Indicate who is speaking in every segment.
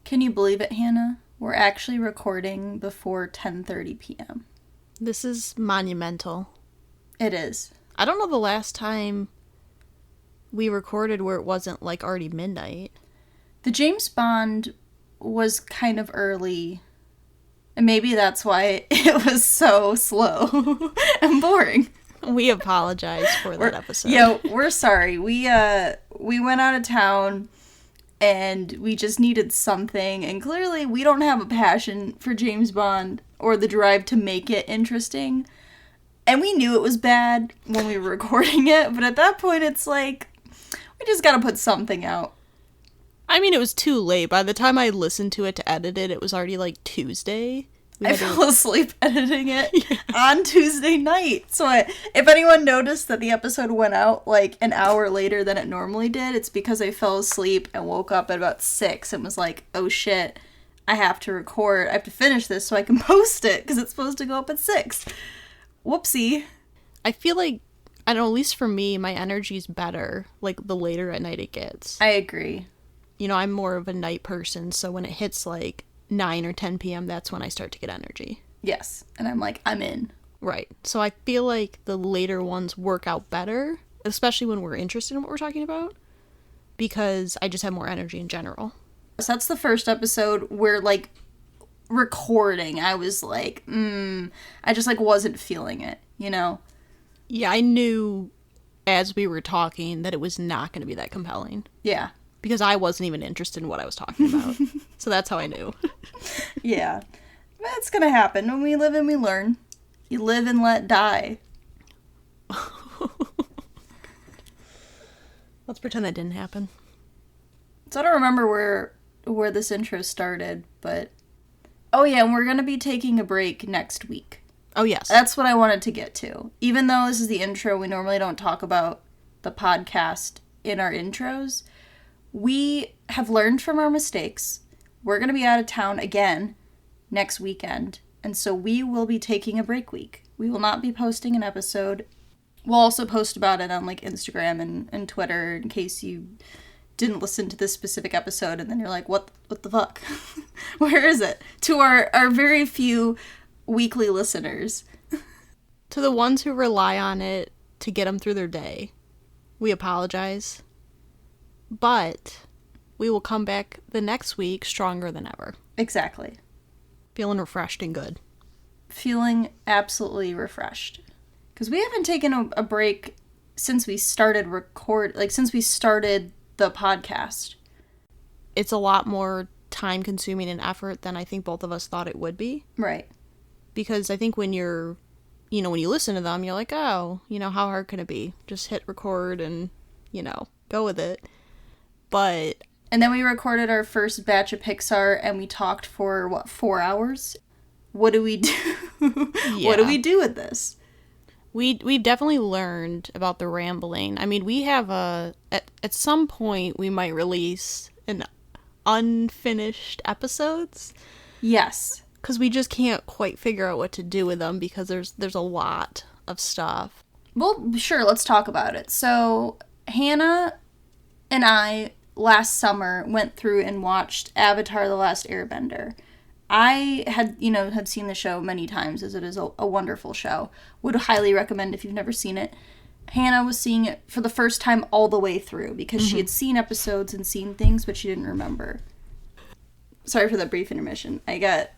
Speaker 1: Can you believe it, Hannah? We're actually recording before 10:30 p.m.
Speaker 2: This is monumental.
Speaker 1: It is.
Speaker 2: I don't know the last time we recorded where it wasn't, like, already midnight.
Speaker 1: The James Bond was kind of early, and maybe that's why it was so slow and boring.
Speaker 2: We apologize for that episode.
Speaker 1: Yeah, we're sorry. We went out of town, and we just needed something, and clearly we don't have a passion for James Bond or the drive to make it interesting. And we knew it was bad when we were recording it, but at that point it's like, we just gotta put something out.
Speaker 2: I mean, it was too late. By the time I listened to it to edit it, it was already, like, Tuesday.
Speaker 1: I fell asleep editing it on Tuesday night. So if anyone noticed that the episode went out like an hour later than it normally did, it's because I fell asleep and woke up at about 6 and was like, oh shit, I have to record. I have to finish this so I can post it because it's supposed to go up at 6. Whoopsie.
Speaker 2: I feel like, I don't know, at least for me, my energy's better, like, the later at night it gets.
Speaker 1: I agree.
Speaker 2: You know, I'm more of a night person, so when it hits, like, 9 or 10 p.m., that's when I start to get energy.
Speaker 1: Yes. And I'm like, I'm in.
Speaker 2: Right. So I feel like the later ones work out better, especially when we're interested in what we're talking about, because I just have more energy in general.
Speaker 1: So that's the first episode where, like, recording, I was like, I just, like, wasn't feeling it, you know?
Speaker 2: Yeah, I knew as we were talking that it was not going to be that compelling.
Speaker 1: Yeah.
Speaker 2: Because I wasn't even interested in what I was talking about. So that's how I knew.
Speaker 1: Yeah. That's gonna happen. When we live and we learn. You live and let die.
Speaker 2: Let's pretend that didn't happen.
Speaker 1: So I don't remember where this intro started, but... Oh yeah, and we're gonna be taking a break next week.
Speaker 2: Oh, yes.
Speaker 1: That's what I wanted to get to. Even though this is the intro, we normally don't talk about the podcast in our intros. We have learned from our mistakes. We're going to be out of town again next weekend, and so we will be taking a break week. We will not be posting an episode. We'll also post about it on, like, Instagram and Twitter in case you didn't listen to this specific episode and then you're like, what the fuck? Where is it? To our very few weekly listeners.
Speaker 2: To the ones who rely on it to get them through their day, we apologize. But we will come back the next week stronger than ever.
Speaker 1: Exactly.
Speaker 2: Feeling refreshed and good.
Speaker 1: Feeling absolutely refreshed. Because we haven't taken a break since we started since we started the podcast.
Speaker 2: It's a lot more time consuming and effort than I think both of us thought it would be.
Speaker 1: Right.
Speaker 2: Because I think when when you listen to them, you're like, oh, how hard can it be? Just hit record and, go with it.
Speaker 1: And then we recorded our first batch of Pixar and we talked for, 4 hours? What do we do? Yeah. What do we do with this?
Speaker 2: We've definitely learned about the rambling. I mean, we have at some point we might release an unfinished episodes.
Speaker 1: Yes.
Speaker 2: Because we just can't quite figure out what to do with them because there's a lot of stuff.
Speaker 1: Well, sure, let's talk about it. So, Hannah and I, last summer, went through and watched Avatar: The Last Airbender. I had seen the show many times, as it is a wonderful show. Would highly recommend if you've never seen it. Hannah was seeing it for the first time all the way through, because she had seen episodes and seen things, but she didn't remember. Sorry for that brief intermission. I got...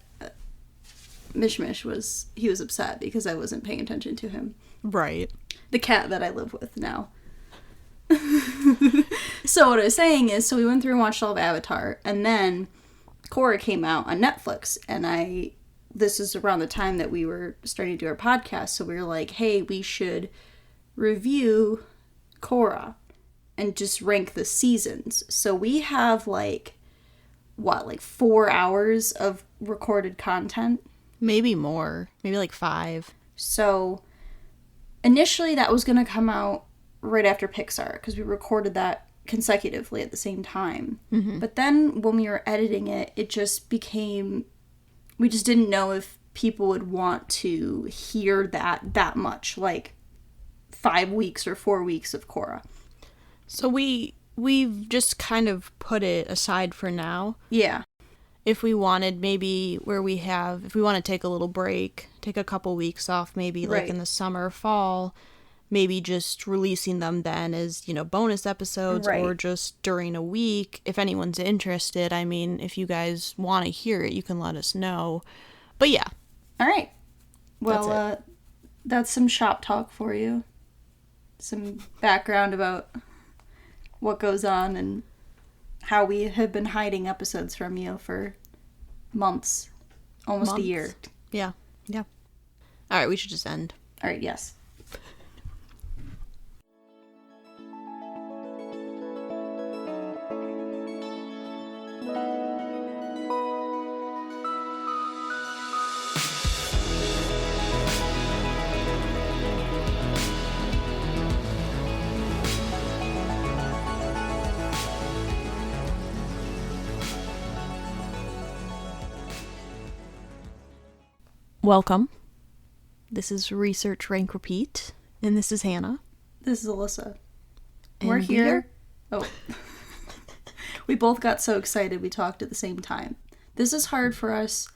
Speaker 1: Mishmish was upset because I wasn't paying attention to him.
Speaker 2: Right.
Speaker 1: The cat that I live with now. So what I was saying is, we went through and watched all of Avatar, and then Korra came out on Netflix, and this is around the time that we were starting to do our podcast, so we were like, hey, we should review Korra and just rank the seasons. So we have 4 hours of recorded content?
Speaker 2: Maybe more. Maybe 5.
Speaker 1: So initially that was going to come out right after Pixar, because we recorded that consecutively at the same time. Mm-hmm. But then when we were editing it, it just became... We just didn't know if people would want to hear that much, 5 weeks or 4 weeks of Korra.
Speaker 2: So we've just kind of put it aside for now.
Speaker 1: Yeah.
Speaker 2: if we wanted maybe where we have, if we want to take a little break, take a couple weeks off, maybe like
Speaker 1: Right.
Speaker 2: in the summer, fall, maybe just releasing them then as, bonus episodes or
Speaker 1: Right.
Speaker 2: just during a week. If anyone's interested, I mean, if you guys want to hear it, you can let us know. But yeah,
Speaker 1: All right. Well,
Speaker 2: That's
Speaker 1: that's some shop talk for you. Some background about what goes on and how we have been hiding episodes from you for months, almost a
Speaker 2: Months.
Speaker 1: year.
Speaker 2: yeah. All right, we should just end.
Speaker 1: All right, yes.
Speaker 2: Welcome. This is Research Rank Repeat, and this is Hannah.
Speaker 1: This is Alyssa.
Speaker 2: And
Speaker 1: We're
Speaker 2: we
Speaker 1: here. Oh. We both got so excited we talked at the same time. This is hard for us.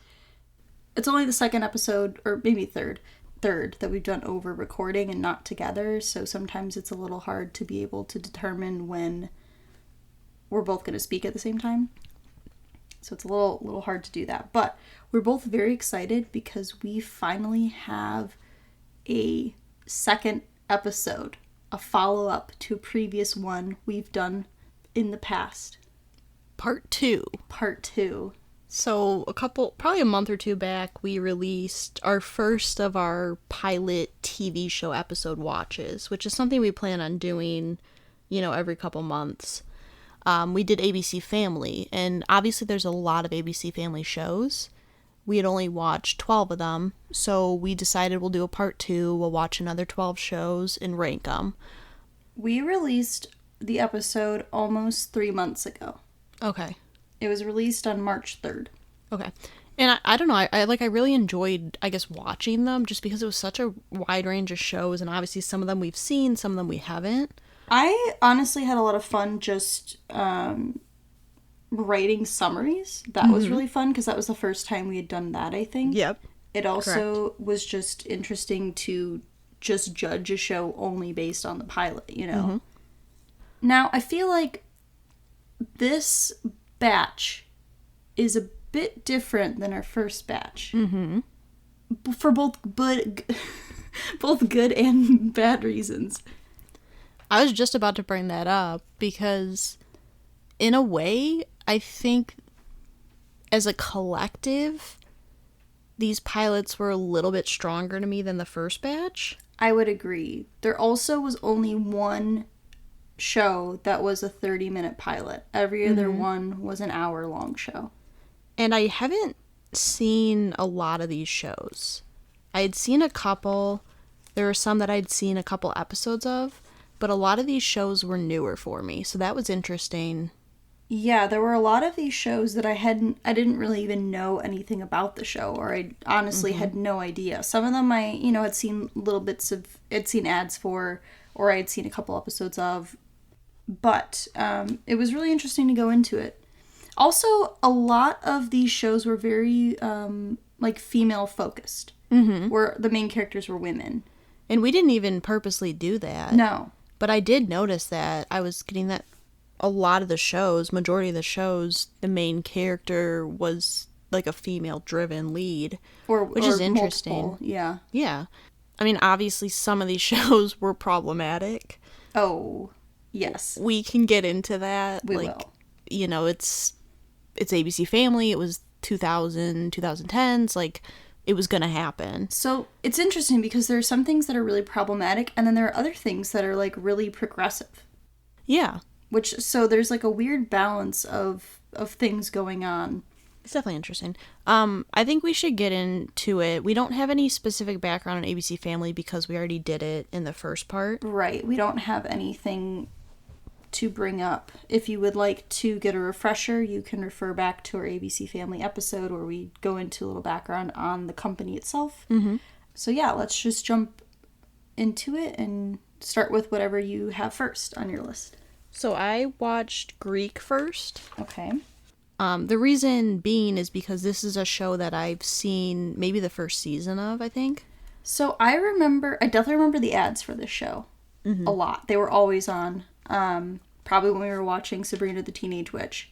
Speaker 1: It's only the second episode, or maybe third that we've done over recording and not together, so sometimes it's a little hard to be able to determine when we're both going to speak at the same time. So it's a little hard to do that. But we're both very excited because we finally have a second episode, a follow-up to a previous one we've done in the past.
Speaker 2: Part 2.
Speaker 1: Part 2.
Speaker 2: So, probably a month or two back, we released our first of our pilot TV show episode watches, which is something we plan on doing, every couple months. We did ABC Family, and obviously there's a lot of ABC Family shows. We had only watched 12 of them, so we decided we'll do a part 2, we'll watch another 12 shows and rank them.
Speaker 1: We released the episode almost 3 months ago.
Speaker 2: Okay.
Speaker 1: It was released on March 3rd.
Speaker 2: Okay. And I don't know, I really enjoyed, I guess, watching them just because it was such a wide range of shows, and obviously some of them we've seen, some of them we haven't.
Speaker 1: I honestly had a lot of fun just writing summaries. That was really fun because that was the first time we had done that, I think.
Speaker 2: Yep.
Speaker 1: It also was just interesting to just judge a show only based on the pilot, Now, I feel like this batch is a bit different than our first batch. Mm-hmm. For both good and bad reasons.
Speaker 2: I was just about to bring that up because, in a way, I think as a collective, these pilots were a little bit stronger to me than the first batch.
Speaker 1: I would agree. There also was only one show that was a 30-minute pilot. Every other one was an hour-long show.
Speaker 2: And I haven't seen a lot of these shows. I had seen a couple. There were some that I'd seen a couple episodes of, but a lot of these shows were newer for me, so that was interesting.
Speaker 1: Yeah, there were a lot of these shows that I didn't really even know anything about the show, or I honestly had no idea. Some of them I, had seen little bits of, I'd seen ads for, or I'd seen a couple episodes of, but it was really interesting to go into it. Also, a lot of these shows were very, female focused, where the main characters were women.
Speaker 2: And we didn't even purposely do that.
Speaker 1: No.
Speaker 2: But I did notice that I was getting that a lot of the shows, majority of the shows, the main character was like a female-driven lead, which is interesting.
Speaker 1: Multiple, yeah.
Speaker 2: Yeah. I mean, obviously some of these shows were problematic.
Speaker 1: Oh, yes.
Speaker 2: We can get into that.
Speaker 1: We will.
Speaker 2: It's ABC Family. It was 2010s. Like, it was going to happen.
Speaker 1: So it's interesting because there are some things that are really problematic, and then there are other things that are like really progressive.
Speaker 2: Yeah.
Speaker 1: So there's like a weird balance of things going on.
Speaker 2: It's definitely interesting. I think we should get into it. We don't have any specific background on ABC Family because we already did it in the first part.
Speaker 1: Right. We don't have anything to bring up. If you would like to get a refresher, you can refer back to our ABC Family episode where we go into a little background on the company itself. Mm-hmm. So yeah, let's just jump into it and start with whatever you have first on your list.
Speaker 2: So I watched Greek first.
Speaker 1: Okay.
Speaker 2: The reason being is because this is a show that I've seen maybe the first season of, I think.
Speaker 1: So I definitely remember the ads for this show a lot. They were always on. Probably when we were watching Sabrina the Teenage Witch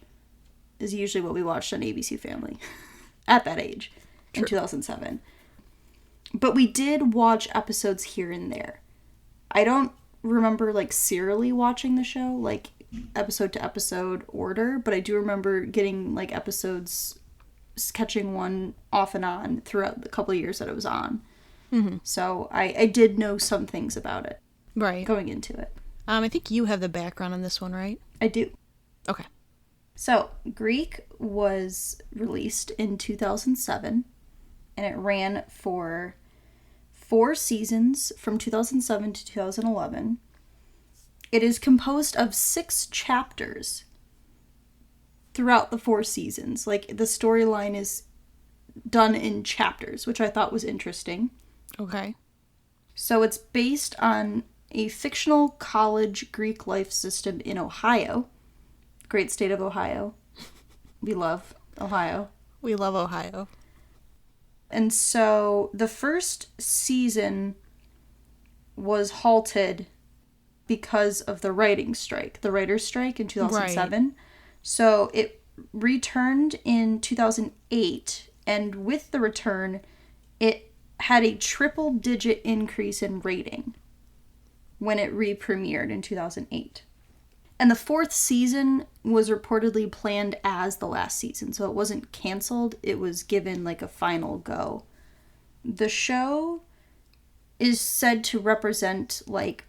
Speaker 1: is usually what we watched on ABC Family at that age in 2007. But we did watch episodes here and there. I don't remember like serially watching the show, like episode to episode order, but I do remember getting like episodes, catching one off and on throughout the couple of years that it was on. Mm-hmm. So I did know some things about it.
Speaker 2: Right.
Speaker 1: Going into it.
Speaker 2: I think you have the background on this one, right?
Speaker 1: I do.
Speaker 2: Okay.
Speaker 1: So, Greek was released in 2007, and it ran for 4 seasons from 2007 to 2011. It is composed of 6 chapters throughout the 4 seasons. Like, the storyline is done in chapters, which I thought was interesting.
Speaker 2: Okay.
Speaker 1: So, it's based on a fictional college Greek life system in Ohio. Great state of Ohio. We love Ohio.
Speaker 2: We love Ohio.
Speaker 1: And so the first season was halted because of the writing strike, the writer's strike in 2007. Right. So it returned in 2008, and with the return, it had a triple-digit increase in rating when it re-premiered in 2008. And the 4th season was reportedly planned as the last season, so it wasn't canceled, it was given like a final go. The show is said to represent like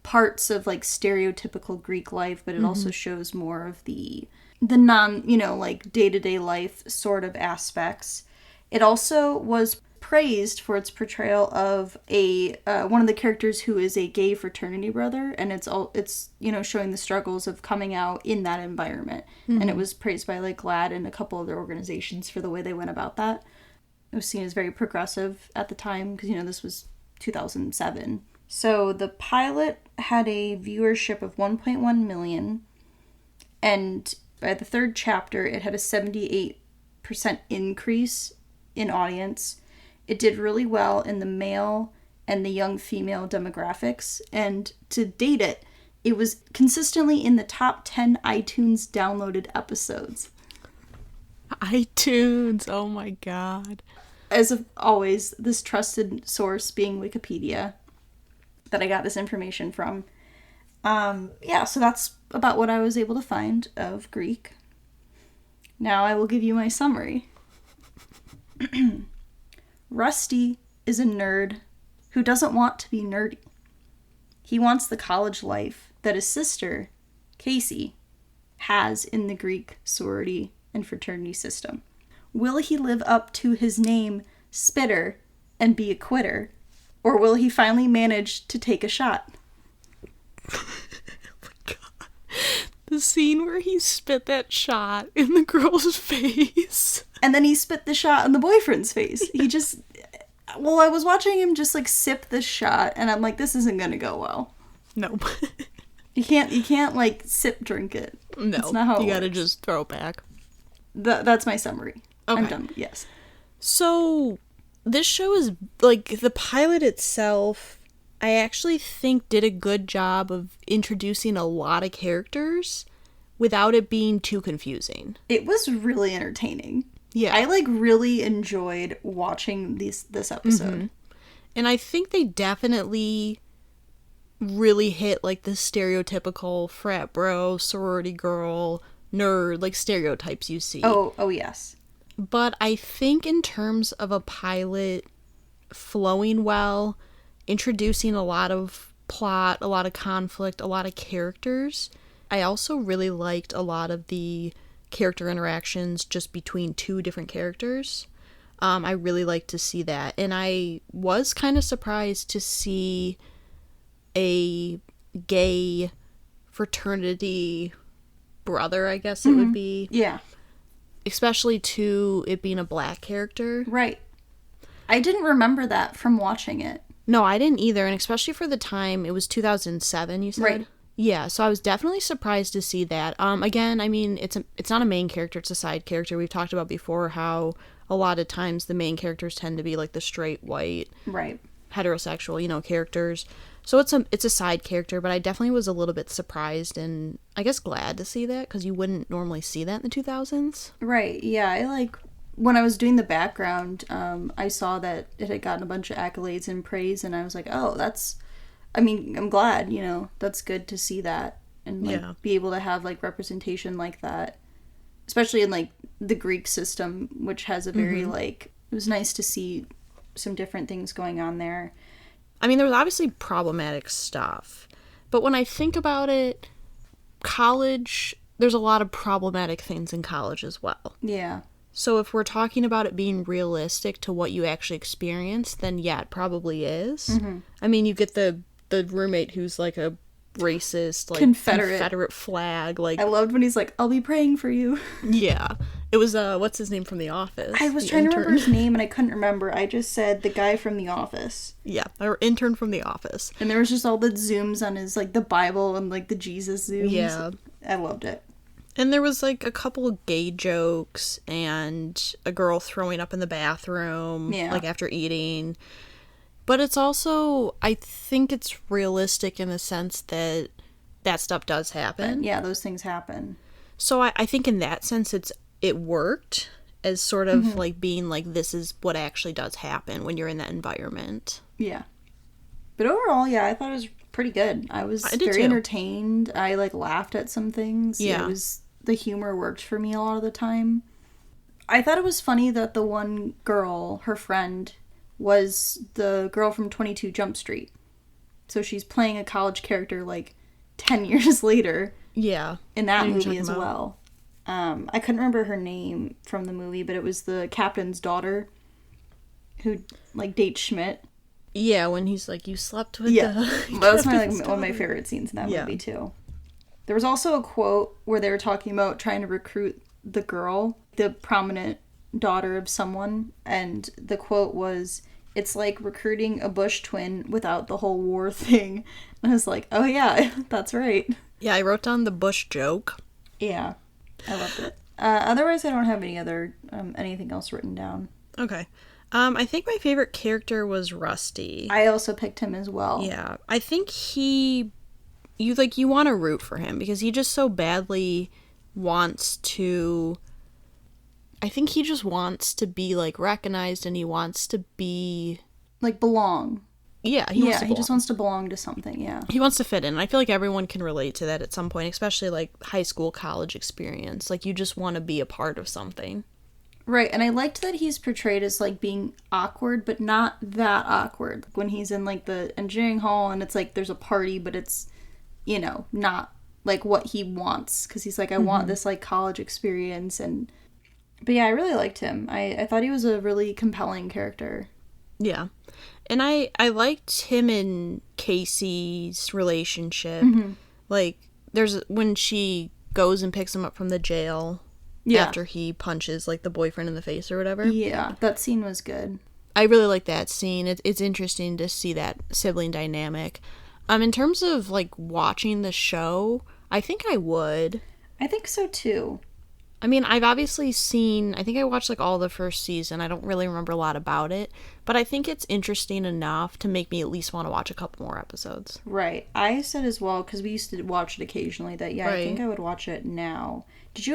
Speaker 1: parts of like stereotypical Greek life, but it also shows more of the non, like day-to-day life sort of aspects. It also was praised for its portrayal of a one of the characters who is a gay fraternity brother, and it's showing the struggles of coming out in that environment. And it was praised by like GLAAD and a couple other organizations for the way they went about that. It was seen as very progressive at the time because this was 2007. So the pilot had a viewership of 1.1 million, and by the 3rd chapter it had a 78% increase in audience. It did really well in the male and the young female demographics, and to date it was consistently in the top 10 iTunes downloaded episodes.
Speaker 2: iTunes, oh my god.
Speaker 1: As of always, this trusted source being Wikipedia that I got this information from. So that's about what I was able to find of Greek. Now I will give you my summary. Rusty is a nerd who doesn't want to be nerdy. He wants the college life that his sister, Casey, has in the Greek sorority and fraternity system. Will he live up to his name, Spitter, and be a quitter? Or will he finally manage to take a shot?
Speaker 2: Oh my god. The scene where he spit that shot in the girl's face.
Speaker 1: And then he spit the shot in the boyfriend's face. He just... Well, I was watching him just, like, sip this shot, and I'm like, this isn't gonna go well.
Speaker 2: Nope.
Speaker 1: You can't, like, sip drink it.
Speaker 2: No.
Speaker 1: That's not how it
Speaker 2: you gotta
Speaker 1: works.
Speaker 2: just throw it back.
Speaker 1: That's my summary.
Speaker 2: Okay.
Speaker 1: I'm done. Yes.
Speaker 2: So, this show is, like, the pilot itself, I actually think did a good job of introducing a lot of characters without it being too confusing.
Speaker 1: It was really entertaining.
Speaker 2: Yeah.
Speaker 1: I, like, really enjoyed watching this episode.
Speaker 2: Mm-hmm. And I think they definitely really hit, like, the stereotypical frat bro, sorority girl, nerd, like, stereotypes you see.
Speaker 1: Oh, yes.
Speaker 2: But I think in terms of a pilot flowing well, introducing a lot of plot, a lot of conflict, a lot of characters, I also really liked a lot of the character interactions just between 2 different characters. I really liked to see that. And I was kind of surprised to see a gay fraternity brother, I guess it would be.
Speaker 1: Yeah.
Speaker 2: Especially to it being a black character.
Speaker 1: Right. I didn't remember that from watching it.
Speaker 2: No, I didn't either. And especially for the time, it was 2007, you said?
Speaker 1: Right.
Speaker 2: Yeah, so I was definitely surprised to see that. Again, I mean, it's not a main character, it's a side character. We've talked about before how a lot of times the main characters tend to be like the straight white
Speaker 1: Right.
Speaker 2: heterosexual, characters. So it's a side character, but I definitely was a little bit surprised and I guess glad to see that because you wouldn't normally see that in the 2000s.
Speaker 1: Right. Yeah. When I was doing the background, I saw that it had gotten a bunch of accolades and praise, and I was like, oh, I'm glad, that's good to see that and like
Speaker 2: Yeah.
Speaker 1: be able to have like representation like that, especially in like the Greek system, which has a very like, it was nice to see some different things going on there.
Speaker 2: I mean, there was obviously problematic stuff, but when I think about it, college, there's a lot of problematic things in college as well.
Speaker 1: Yeah.
Speaker 2: So if we're talking about it being realistic to what you actually experience, then yeah, it probably is.
Speaker 1: Mm-hmm.
Speaker 2: I mean, you get the roommate who's like a racist, like Confederate flag, like
Speaker 1: I loved when he's like, I'll be praying for you.
Speaker 2: yeah. It was what's his name from The Office?
Speaker 1: I was trying to remember his name and I couldn't remember. I just said the guy from The Office.
Speaker 2: Yeah, our intern from The Office.
Speaker 1: And there was just all the zooms on his like the Bible and like the Jesus zooms.
Speaker 2: Yeah.
Speaker 1: I loved it.
Speaker 2: And there was like a couple of gay jokes and a girl throwing up in the bathroom,
Speaker 1: Yeah.
Speaker 2: like after eating. But it's also, I think it's realistic in the sense that that stuff does happen.
Speaker 1: Yeah, those things happen.
Speaker 2: So I think in that sense it worked as sort of like being like this is what actually does happen when you're in that environment.
Speaker 1: Yeah. But overall, yeah, I thought it was pretty good. I was very entertained. I like laughed at some things.
Speaker 2: Yeah.
Speaker 1: The humor worked for me a lot of the time. I thought it was funny that the one girl, her friend, was the girl from 22 Jump Street. So she's playing a college character like 10 years later.
Speaker 2: Yeah.
Speaker 1: In that movie as well. I couldn't remember her name from the movie, but it was the captain's daughter who like dates Schmidt.
Speaker 2: Yeah, when he's like, you slept with
Speaker 1: the that was one of my favorite scenes in that movie too. There was also a quote where they were talking about trying to recruit the girl, the prominent daughter of someone, and the quote was, it's like recruiting a Bush twin without the whole war thing. And I was like, oh yeah, that's right.
Speaker 2: Yeah, I wrote down the Bush joke.
Speaker 1: Yeah, I loved it. Otherwise, I don't have anything else written down.
Speaker 2: Okay. I think my favorite character was Rusty.
Speaker 1: I also picked him as well.
Speaker 2: Yeah. I think you want to root for him because he just so badly wants to, I think he just wants to be like recognized and he wants to be
Speaker 1: like belong.
Speaker 2: Yeah,
Speaker 1: he just wants to belong to something, yeah.
Speaker 2: He wants to fit in. I feel like everyone can relate to that at some point, especially like high school, college experience. Like you just want to be a part of something.
Speaker 1: Right, and I liked that he's portrayed as like being awkward, but not that awkward. When he's in like the engineering hall and it's like there's a party, but it's, not like what he wants. Because he's like, I want this like college experience. But yeah, I really liked him. I thought he was a really compelling character.
Speaker 2: Yeah. And I liked him and Casey's relationship. Like, when she goes and picks him up from the jail after he punches, like, the boyfriend in the face or whatever.
Speaker 1: Yeah, that scene was good.
Speaker 2: I really like that scene. It's interesting to see that sibling dynamic. In terms of, like, watching the show, I think I would.
Speaker 1: I think so, too.
Speaker 2: I mean, I've obviously I think I watched like all the first season. I don't really remember a lot about it, but I think it's interesting enough to make me at least want to watch a couple more episodes.
Speaker 1: Right. I said as well, because we used to watch it occasionally, that I think I would watch it now. Did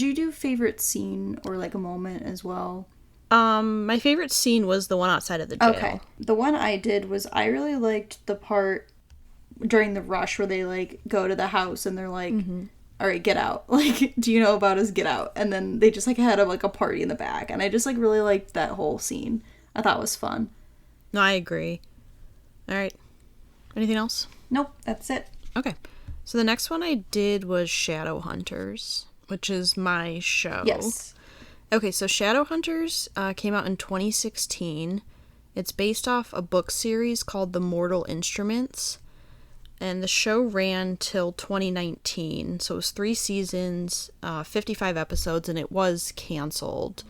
Speaker 1: you do favorite scene or like a moment as well?
Speaker 2: My favorite scene was the one outside of the jail.
Speaker 1: Okay. The one I did was I really liked the part during the rush where they like go to the house and they're like, all right, get out. Like, do you know about us? Get out. And then they just like had a party in the back. And I just like really liked that whole scene. I thought it was fun.
Speaker 2: No, I agree. All right. Anything else?
Speaker 1: Nope, that's it.
Speaker 2: Okay. So the next one I did was Shadowhunters, which is my show.
Speaker 1: Yes.
Speaker 2: Okay, so Shadowhunters came out in 2016. It's based off a book series called The Mortal Instruments. And the show ran till 2019, so it was 3 seasons, 55 episodes, and it was canceled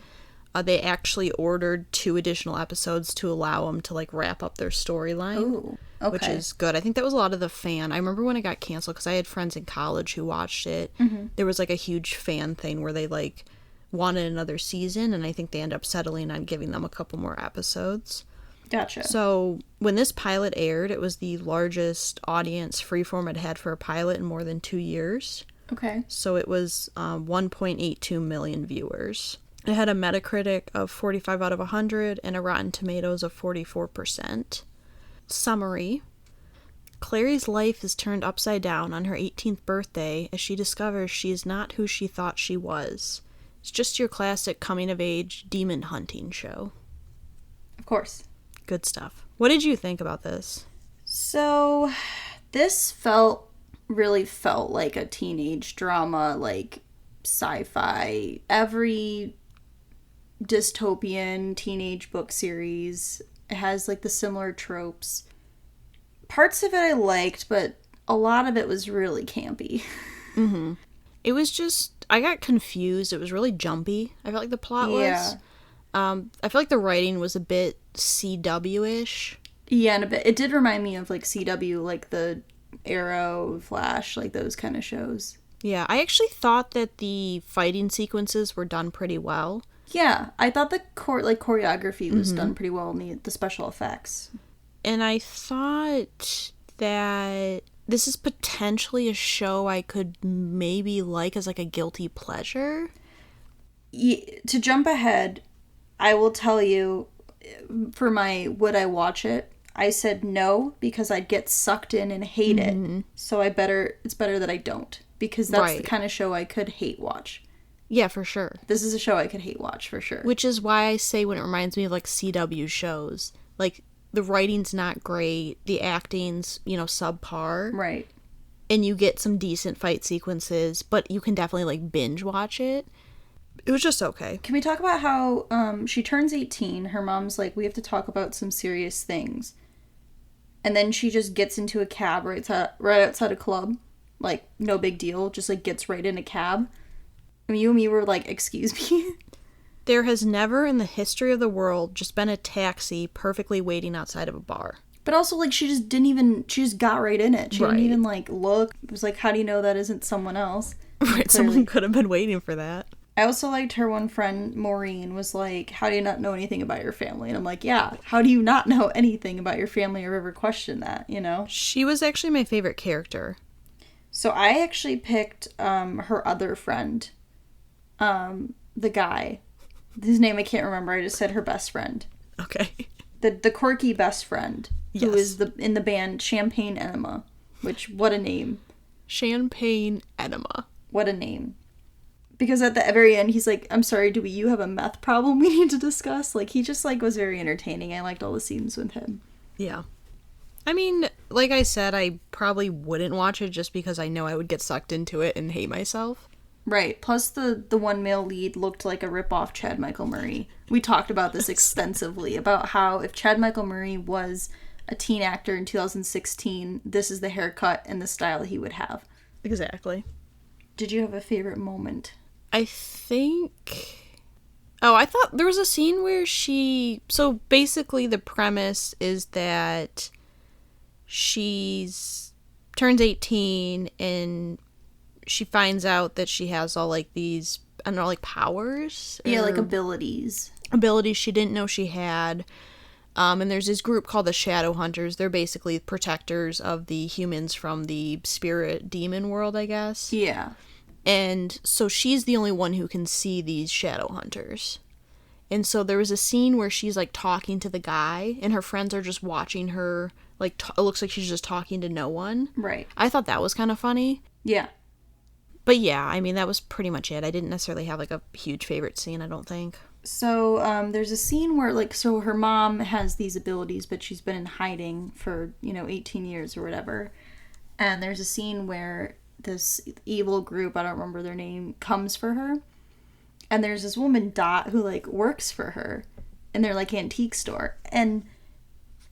Speaker 2: they actually ordered 2 additional episodes to allow them to, like, wrap up their storyline.
Speaker 1: Ooh, okay.
Speaker 2: Which is good. I think that was a lot of the fan. I remember when it got canceled, because I had friends in college who watched it. There was, like, a huge fan thing where they, like, wanted another season, and I think they ended up settling on giving them a couple more episodes.
Speaker 1: Gotcha.
Speaker 2: So when this pilot aired, it was the largest audience Freeform had had for a pilot in more than 2 years.
Speaker 1: Okay.
Speaker 2: So it was 1.82 million viewers. It had a Metacritic of 45 out of 100 and a Rotten Tomatoes of 44%. Summary. Clary's life is turned upside down on her 18th birthday as she discovers she is not who she thought she was. It's just your classic coming-of-age demon hunting show.
Speaker 1: Of course.
Speaker 2: Good stuff. What did you think about this?
Speaker 1: So, this really felt like a teenage drama, like sci-fi. Every dystopian teenage book series has, like, the similar tropes. Parts of it I liked, but a lot of it was really campy.
Speaker 2: It was just, I got confused. It was really jumpy, I felt like the plot was. I feel like the writing was a bit CW-ish.
Speaker 1: Yeah, and a bit. It did remind me of, like, CW, like the Arrow, Flash, like those kind of shows.
Speaker 2: Yeah, I actually thought that the fighting sequences were done pretty well.
Speaker 1: Yeah, I thought the choreography was done pretty well in the special effects.
Speaker 2: And I thought that this is potentially a show I could maybe like as, like, a guilty pleasure.
Speaker 1: To jump ahead, I will tell you, for my would I watch it, I said no because I'd get sucked in and hate it. So it's better that I don't, because that's the kind of show I could hate watch.
Speaker 2: Yeah, for sure.
Speaker 1: This is a show I could hate watch for sure.
Speaker 2: Which is why I say when it reminds me of, like, CW shows, like, the writing's not great, the acting's, subpar.
Speaker 1: Right.
Speaker 2: And you get some decent fight sequences, but you can definitely, like, binge watch it. It was just okay.
Speaker 1: Can we talk about how she turns 18, her mom's like, we have to talk about some serious things. And then she just gets into a cab right outside a club. Like, no big deal, just, like, gets right in a cab. I mean, you and me were like, excuse me?
Speaker 2: There has never in the history of the world just been a taxi perfectly waiting outside of a bar.
Speaker 1: But also, like, she just got right in it. She didn't even, like, look. It was like, how do you know that isn't someone else?
Speaker 2: Right, someone could have been waiting for that.
Speaker 1: I also liked her one friend, Maureen, was like, how do you not know anything about your family? And I'm like, yeah, how do you not know anything about your family or ever question that,
Speaker 2: She was actually my favorite character.
Speaker 1: So I actually picked her other friend, the guy. His name I can't remember, I just said her best friend.
Speaker 2: Okay.
Speaker 1: The quirky best friend, who
Speaker 2: Yes.
Speaker 1: is in the band Champagne Enema, which, what a name.
Speaker 2: Champagne Enema.
Speaker 1: What a name. Because at the very end, he's like, I'm sorry, do you have a meth problem we need to discuss? Like, he just, like, was very entertaining. I liked all the scenes with him.
Speaker 2: Yeah. I mean, like I said, I probably wouldn't watch it just because I know I would get sucked into it and hate myself.
Speaker 1: Right. Plus, the one male lead looked like a rip-off Chad Michael Murray. We talked about this extensively, about how if Chad Michael Murray was a teen actor in 2016, this is the haircut and the style he would have.
Speaker 2: Exactly.
Speaker 1: Did you have a favorite moment?
Speaker 2: I think... Oh, I thought there was a scene where So basically the premise is that she's turns 18 and she finds out that she has all, like, these, I don't know, like, powers?
Speaker 1: Yeah, like abilities.
Speaker 2: Abilities she didn't know she had. And there's this group called the Shadowhunters. They're basically protectors of the humans from the spirit demon world, I guess.
Speaker 1: Yeah.
Speaker 2: And so she's the only one who can see these Shadowhunters. And so there was a scene where she's, like, talking to the guy, and her friends are just watching her, like, it looks like she's just talking to no one.
Speaker 1: Right.
Speaker 2: I thought that was kind of funny.
Speaker 1: Yeah.
Speaker 2: But yeah, I mean, that was pretty much it. I didn't necessarily have, like, a huge favorite scene, I don't think.
Speaker 1: So, there's a scene where, like, so her mom has these abilities, but she's been in hiding for, 18 years or whatever. And there's a scene where this evil group, I don't remember their name, comes for her. And there's this woman, Dot, who, like, works for her in their, like, antique store. And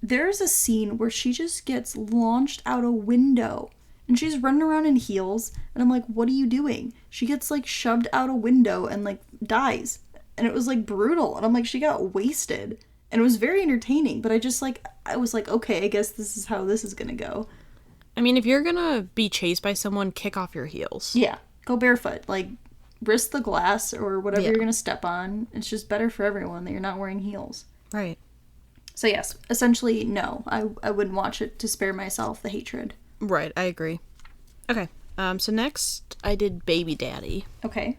Speaker 1: there's a scene where she just gets launched out a window. And she's running around in heels. And I'm like, what are you doing? She gets, like, shoved out a window and, like, dies. and it was like brutal. And I'm like, she got wasted. And it was very entertaining, but I was like, okay, I guess this is how this is gonna go.
Speaker 2: I mean, if you're gonna be chased by someone, kick off your heels.
Speaker 1: Yeah, go barefoot. Like, risk the glass or whatever
Speaker 2: Yeah.
Speaker 1: you're gonna step on. It's just better for everyone that you're not wearing heels.
Speaker 2: Right.
Speaker 1: So yes, essentially, no. I wouldn't watch it to spare myself the hatred.
Speaker 2: Right, I agree. Okay, so next I did Baby Daddy.
Speaker 1: Okay.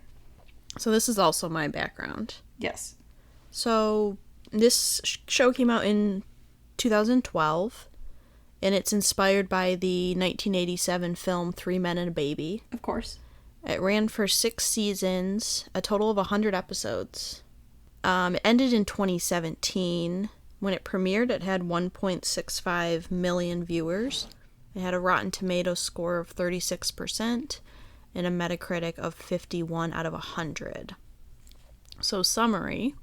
Speaker 2: So this is also my background.
Speaker 1: Yes.
Speaker 2: So this show came out in 2012, and it's inspired by the 1987 film Three Men and a Baby.
Speaker 1: Of course.
Speaker 2: It ran for 6 seasons, a total of 100 episodes. It ended in 2017. When it premiered, it had 1.65 million viewers. It had a Rotten Tomatoes score of 36% and a Metacritic of 51 out of 100. So, summary.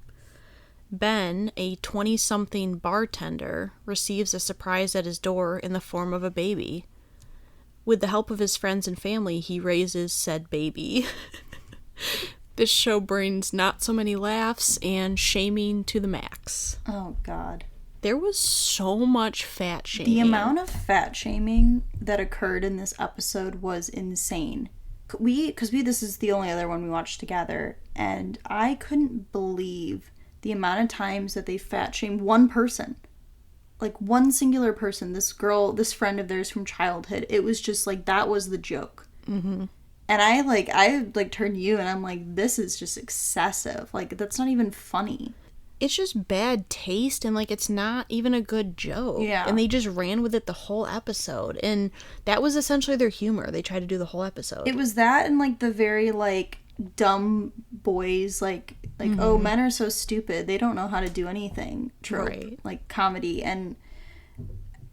Speaker 2: Ben, a 20-something bartender, receives a surprise at his door in the form of a baby. With the help of his friends and family, he raises said baby. This show brings not so many laughs and shaming to the max.
Speaker 1: Oh, God.
Speaker 2: There was so much fat shaming.
Speaker 1: The amount of fat shaming that occurred in this episode was insane. This is the only other one we watched together, and I couldn't believe the amount of times that they fat shamed one person. Like, one singular person, this girl, this friend of theirs from childhood. It was just like, that was the joke.
Speaker 2: Mm-hmm.
Speaker 1: And I turned to you and I'm like, this is just excessive. Like, that's not even funny.
Speaker 2: It's just bad taste, and like it's not even a good joke.
Speaker 1: Yeah.
Speaker 2: And they just ran with it the whole episode, and that was essentially their humor. They tried to do the whole episode.
Speaker 1: It was that and like the very like dumb boys like oh, men are so stupid, they don't know how to do anything trope.
Speaker 2: Right.
Speaker 1: Like comedy. And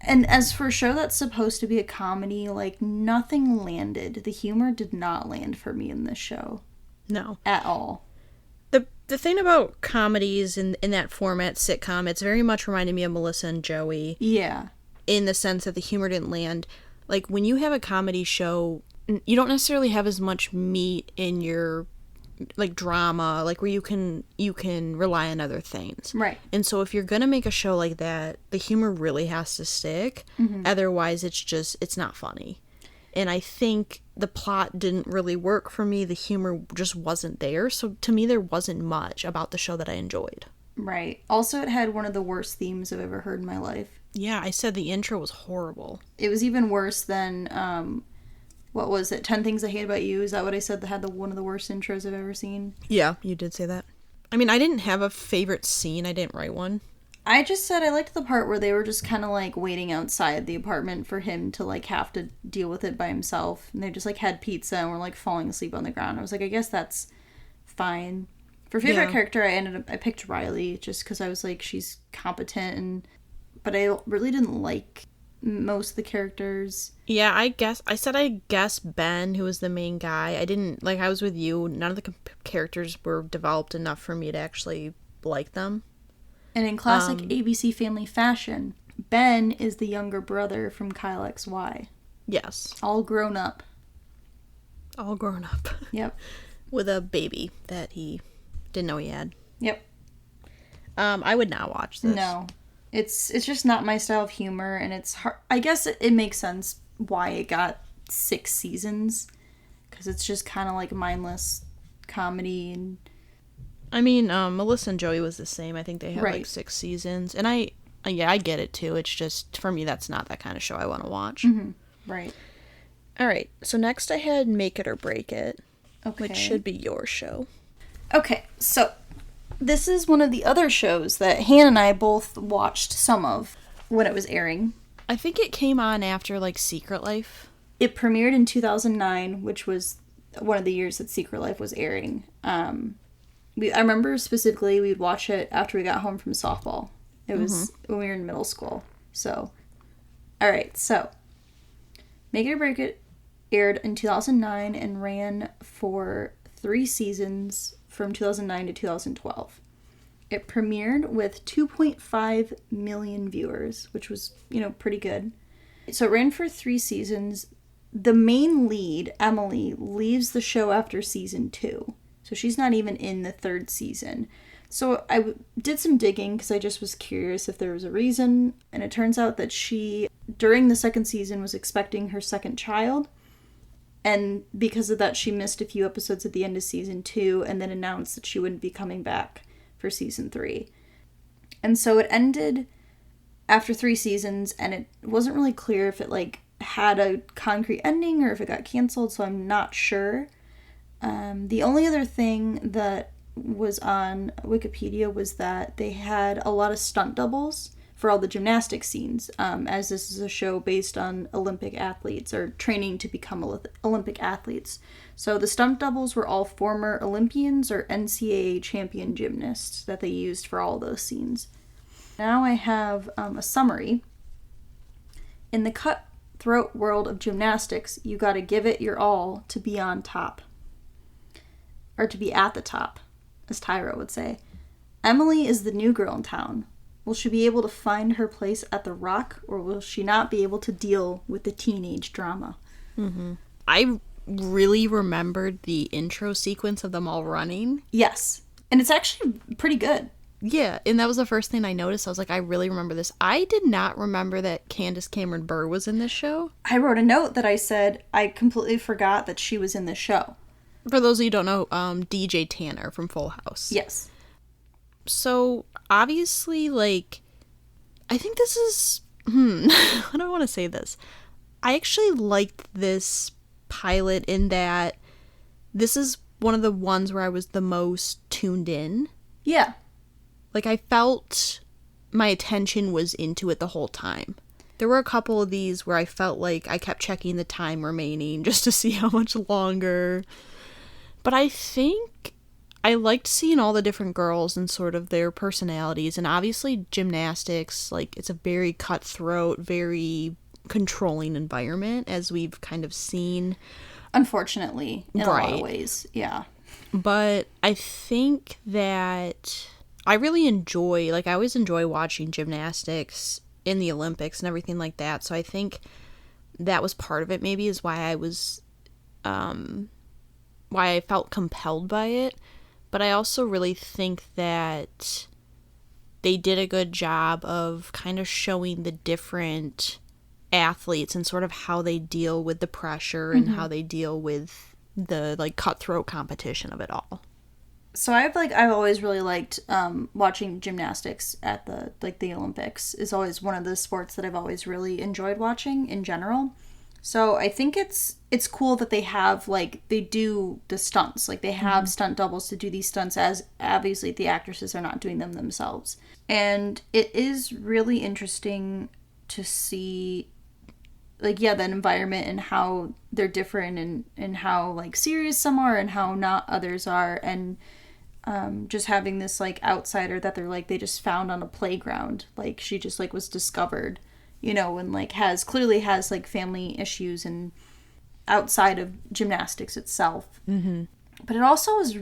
Speaker 1: as for a show that's supposed to be a comedy, like, nothing landed. The humor did not land for me in this show.
Speaker 2: No.
Speaker 1: At all.
Speaker 2: The thing about comedies in that format, sitcom, it's very much reminded me of Melissa and Joey.
Speaker 1: Yeah.
Speaker 2: In the sense that the humor didn't land. Like, when you have a comedy show, you don't necessarily have as much meat in your, like, drama, like, where you can rely on other things.
Speaker 1: Right.
Speaker 2: And so if you're gonna make a show like that, the humor really has to stick. Mm-hmm. Otherwise, it's not funny. And I think the plot didn't really work for me. The humor just wasn't there. So to me, there wasn't much about the show that I enjoyed.
Speaker 1: Right. Also, it had one of the worst themes I've ever heard in my life.
Speaker 2: Yeah, I said the intro was horrible.
Speaker 1: It was even worse than, what was it? 10 Things I Hate About You? Is that what I said that had one of the worst intros I've ever seen?
Speaker 2: Yeah, you did say that. I mean, I didn't have a favorite scene. I didn't write one.
Speaker 1: I just said I liked the part where they were just kind of like waiting outside the apartment for him to like have to deal with it by himself. And they just like had pizza and were like falling asleep on the ground. I was like, I guess that's fine. For favorite character, I picked Riley just because I was like, she's competent. But I really didn't like most of the characters.
Speaker 2: Yeah, I guess Ben, who was the main guy. I didn't, like, I was with you. None of the characters were developed enough for me to actually like them.
Speaker 1: And in classic ABC Family fashion, Ben is the younger brother from Kyle XY.
Speaker 2: Yes.
Speaker 1: All grown up.
Speaker 2: All grown up.
Speaker 1: Yep.
Speaker 2: With a baby that he didn't know he had.
Speaker 1: Yep.
Speaker 2: I would not watch this.
Speaker 1: No. It's just not my style of humor, and it's hard. I guess it makes sense why it got 6 seasons, because it's just kind of like mindless comedy. And
Speaker 2: I mean, Melissa and Joey was the same. I think they had like 6 seasons, and I get it too. It's just, for me, that's not that kind of show I want to watch.
Speaker 1: Mm-hmm. Right.
Speaker 2: All right. So next I had Make It or Break It,
Speaker 1: okay,
Speaker 2: which should be your show.
Speaker 1: Okay, so this is one of the other shows that Hannah and I both watched some of when it was airing.
Speaker 2: I think it came on after, like, Secret Life.
Speaker 1: It premiered in 2009, which was one of the years that Secret Life was airing. I remember specifically we'd watch it after we got home from softball. It was when we were in middle school. So, alright, so Make It or Break It aired in 2009 and ran for 3 seasons from 2009 to 2012. It premiered with 2.5 million viewers, which was, pretty good. So it ran for 3 seasons. The main lead, Emily, leaves the show after season 2. So So she's not even in the 3rd season. So I did some digging because I just was curious if there was a reason. And it turns out that she, during the 2nd season, was expecting her 2nd child. And because of that, she missed a few episodes at the end of season 2 and then announced that she wouldn't be coming back for season 3. And so it ended after 3 seasons, and it wasn't really clear if it, like, had a concrete ending or if it got canceled, so I'm not sure. The only other thing that was on Wikipedia was that they had a lot of stunt doubles for all the gymnastics scenes, as this is a show based on Olympic athletes or training to become Olympic athletes. So the stunt doubles were all former Olympians or NCAA champion gymnasts that they used for all those scenes. Now I have a summary. In the cutthroat world of gymnastics, you gotta give it your all to be on top. Or to be at the top, as Tyra would say. Emily is the new girl in town. Will she be able to find her place at the Rock, or will she not be able to deal with the teenage drama?
Speaker 2: Mm-hmm. I really remembered the intro sequence of them all running.
Speaker 1: Yes. And it's actually pretty good.
Speaker 2: Yeah, and that was the first thing I noticed. I was like, I really remember this. I did not remember that Candace Cameron Bure was in this show.
Speaker 1: I wrote a note that I said I completely forgot that she was in this show.
Speaker 2: For those of you who don't know, DJ Tanner from Full House.
Speaker 1: Yes.
Speaker 2: So, obviously, like, I think this is, how do I want to say this? I actually liked this pilot in that this is one of the ones where I was the most tuned in.
Speaker 1: Yeah.
Speaker 2: Like, I felt my attention was into it the whole time. There were a couple of these where I felt like I kept checking the time remaining just to see how much longer. But I think I liked seeing all the different girls and sort of their personalities. And obviously gymnastics, like, it's a very cutthroat, very controlling environment, as we've kind of seen.
Speaker 1: Unfortunately, in a lot of ways, yeah.
Speaker 2: But I think that I really enjoy, like, I always enjoy watching gymnastics in the Olympics and everything like that. So I think that was part of it, maybe, is why I was, why I felt compelled by it. But I also really think that they did a good job of kind of showing the different athletes and sort of how they deal with the pressure and how they deal with the, like, cutthroat competition of it all.
Speaker 1: So I've always really liked watching gymnastics at the Olympics is always one of the sports that I've always really enjoyed watching in general. So I think it's cool that they have, like, they do the stunts. Like, they have stunt doubles to do these stunts, as obviously the actresses are not doing them themselves. And it is really interesting to see, like, yeah, that environment and how they're different and how, like, serious some are and how not others are. And just having this, like, outsider that they're, like, they just found on a playground. Like, she just, like, was discovered, you know, and, like, clearly has, like, family issues and outside of gymnastics itself. Mm-hmm. But it also is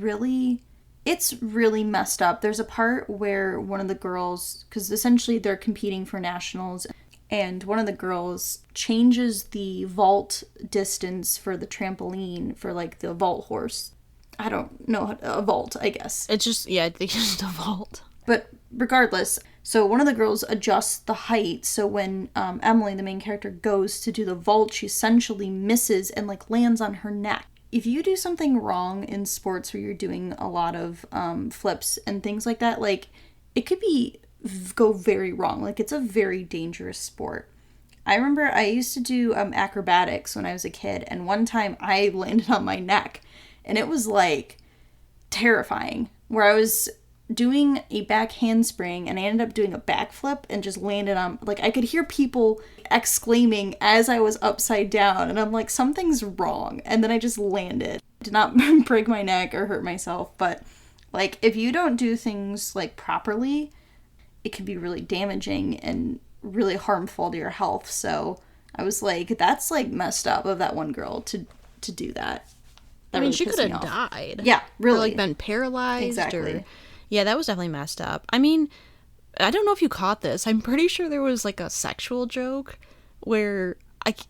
Speaker 1: it's really messed up. There's a part where one of the girls, because essentially they're competing for nationals, and one of the girls changes the vault distance for the trampoline for, like, the vault horse. I don't know, a vault, I guess.
Speaker 2: It's just, yeah, I think it's just a vault.
Speaker 1: But regardless, so one of the girls adjusts the height, so when Emily, the main character, goes to do the vault, she essentially misses and, like, lands on her neck. If you do something wrong in sports where you're doing a lot of flips and things like that, like, it could go very wrong. Like, it's a very dangerous sport. I remember I used to do acrobatics when I was a kid, and one time I landed on my neck, and it was, like, terrifying, where I was doing a back handspring and I ended up doing a backflip and just landed on, like, I could hear people exclaiming as I was upside down, and I'm like, something's wrong, and then I just landed. Did not break my neck or hurt myself, but, like, if you don't do things, like, properly, it can be really damaging and really harmful to your health. So I was like, that's, like, messed up of that one girl to do that.
Speaker 2: I mean, she could have died.
Speaker 1: Yeah, really.
Speaker 2: Or, like, been paralyzed.
Speaker 1: Exactly.
Speaker 2: Yeah, that was definitely messed up. I mean, I don't know if you caught this. I'm pretty sure there was, like, a sexual joke where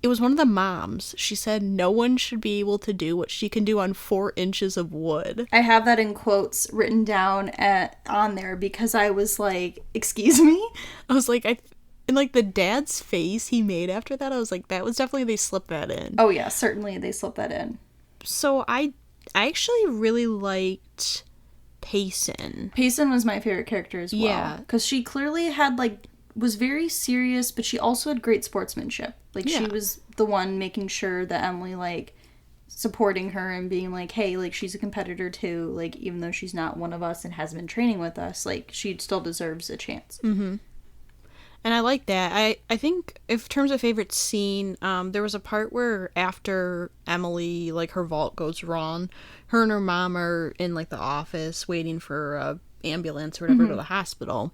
Speaker 2: it was one of the moms. She said no one should be able to do what she can do on 4 inches of wood.
Speaker 1: I have that in quotes written down on there because I was like, excuse me?
Speaker 2: I was like, and like the dad's face he made after that, I was like, that was definitely, they slipped that in.
Speaker 1: Oh yeah, certainly they slipped that in.
Speaker 2: So I actually really liked Payson.
Speaker 1: Payson was my favorite character as well.
Speaker 2: Yeah.
Speaker 1: Because she clearly had like, was very serious, but she also had great sportsmanship. Like she was the one making sure that Emily like supporting her and being like, hey, like she's a competitor too. Like even though she's not one of us and hasn't been training with us, like she still deserves a chance.
Speaker 2: Mm-hmm. And I like that. I think in terms of favorite scene, there was a part where after Emily, like her vault goes wrong, her and her mom are in like the office waiting for a ambulance or whatever to go to the hospital.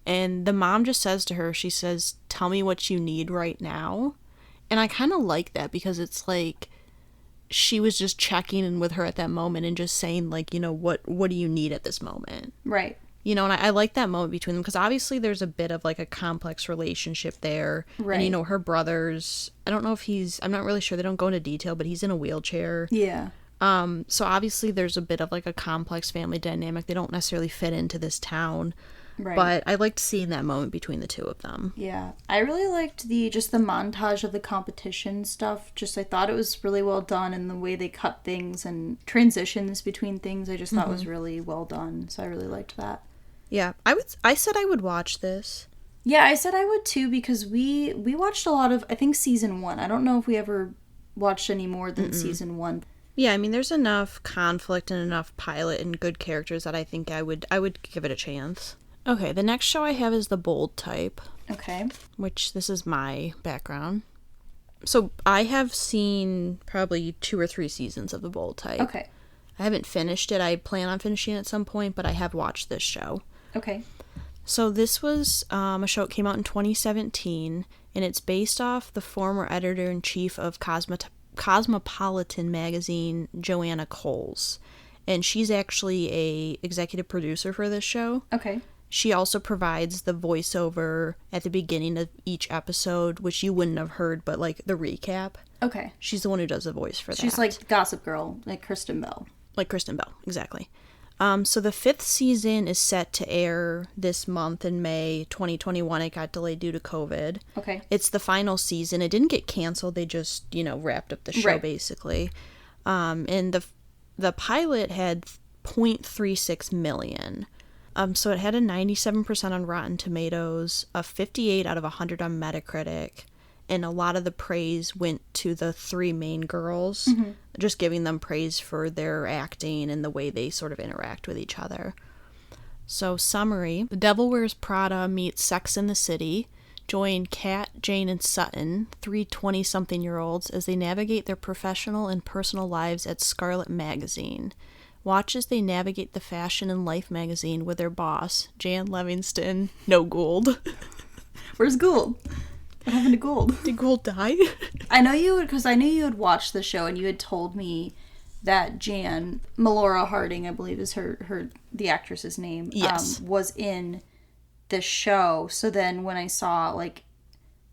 Speaker 2: And the mom just says to her, she says, tell me what you need right now. And I kind of like that because it's like she was just checking in with her at that moment and just saying like, you know, what do you need at this moment?
Speaker 1: Right.
Speaker 2: You know, and I like that moment between them because obviously there's a bit of like a complex relationship there.
Speaker 1: Right.
Speaker 2: And, you know, her brother's, I don't know if I'm not really sure. They don't go into detail, but he's in a wheelchair.
Speaker 1: Yeah.
Speaker 2: So obviously there's a bit of like a complex family dynamic. They don't necessarily fit into this town.
Speaker 1: Right.
Speaker 2: But I liked seeing that moment between the two of them.
Speaker 1: Yeah. I really liked the montage of the competition stuff. Just I thought it was really well done, and the way they cut things and transitions between things I just thought was really well done. So I really liked that.
Speaker 2: Yeah. I said I would watch this.
Speaker 1: Yeah, I said I would too because we watched a lot of, I think, season 1. I don't know if we ever watched any more than season 1.
Speaker 2: Yeah, I mean there's enough conflict and enough pilot and good characters that I think I would give it a chance. Okay, the next show I have is The Bold Type.
Speaker 1: Okay.
Speaker 2: Which, this is my background. So, I have seen probably 2 or 3 seasons of The Bold Type.
Speaker 1: Okay.
Speaker 2: I haven't finished it. I plan on finishing it at some point, but I have watched this show.
Speaker 1: Okay.
Speaker 2: So, this was a show that came out in 2017, and it's based off the former editor-in-chief of Cosmopolitan magazine, Joanna Coles. And she's actually a executive producer for this show.
Speaker 1: Okay.
Speaker 2: She also provides the voiceover at the beginning of each episode, which you wouldn't have heard, but like the recap.
Speaker 1: Okay.
Speaker 2: She's the one who does the voice for that.
Speaker 1: She's like Gossip Girl, like Kristen Bell.
Speaker 2: Like Kristen Bell, exactly. So the 5th season is set to air this month in May 2021. It got delayed due to COVID.
Speaker 1: Okay.
Speaker 2: It's the final season. It didn't get canceled. They just, you know, wrapped up the show basically. And the pilot had 0.36 million. So it had a 97% on Rotten Tomatoes, a 58 out of 100 on Metacritic, and a lot of the praise went to the 3 main girls, just giving them praise for their acting and the way they sort of interact with each other. So, summary, The Devil Wears Prada meets Sex and the City. Join Kat, Jane, and Sutton, 3 20-something-year-olds, as they navigate their professional and personal lives at Scarlet Magazine. Watch as they navigate the fashion and life magazine with their boss, Jan Livingston, no Gould.
Speaker 1: Where's Gould? What happened to Gould?
Speaker 2: Did Gould die?
Speaker 1: I know you would, because I knew you had watched the show and you had told me that Jan, Melora Harding, I believe is the actress's name,
Speaker 2: yes,
Speaker 1: was in the show. So then when I saw like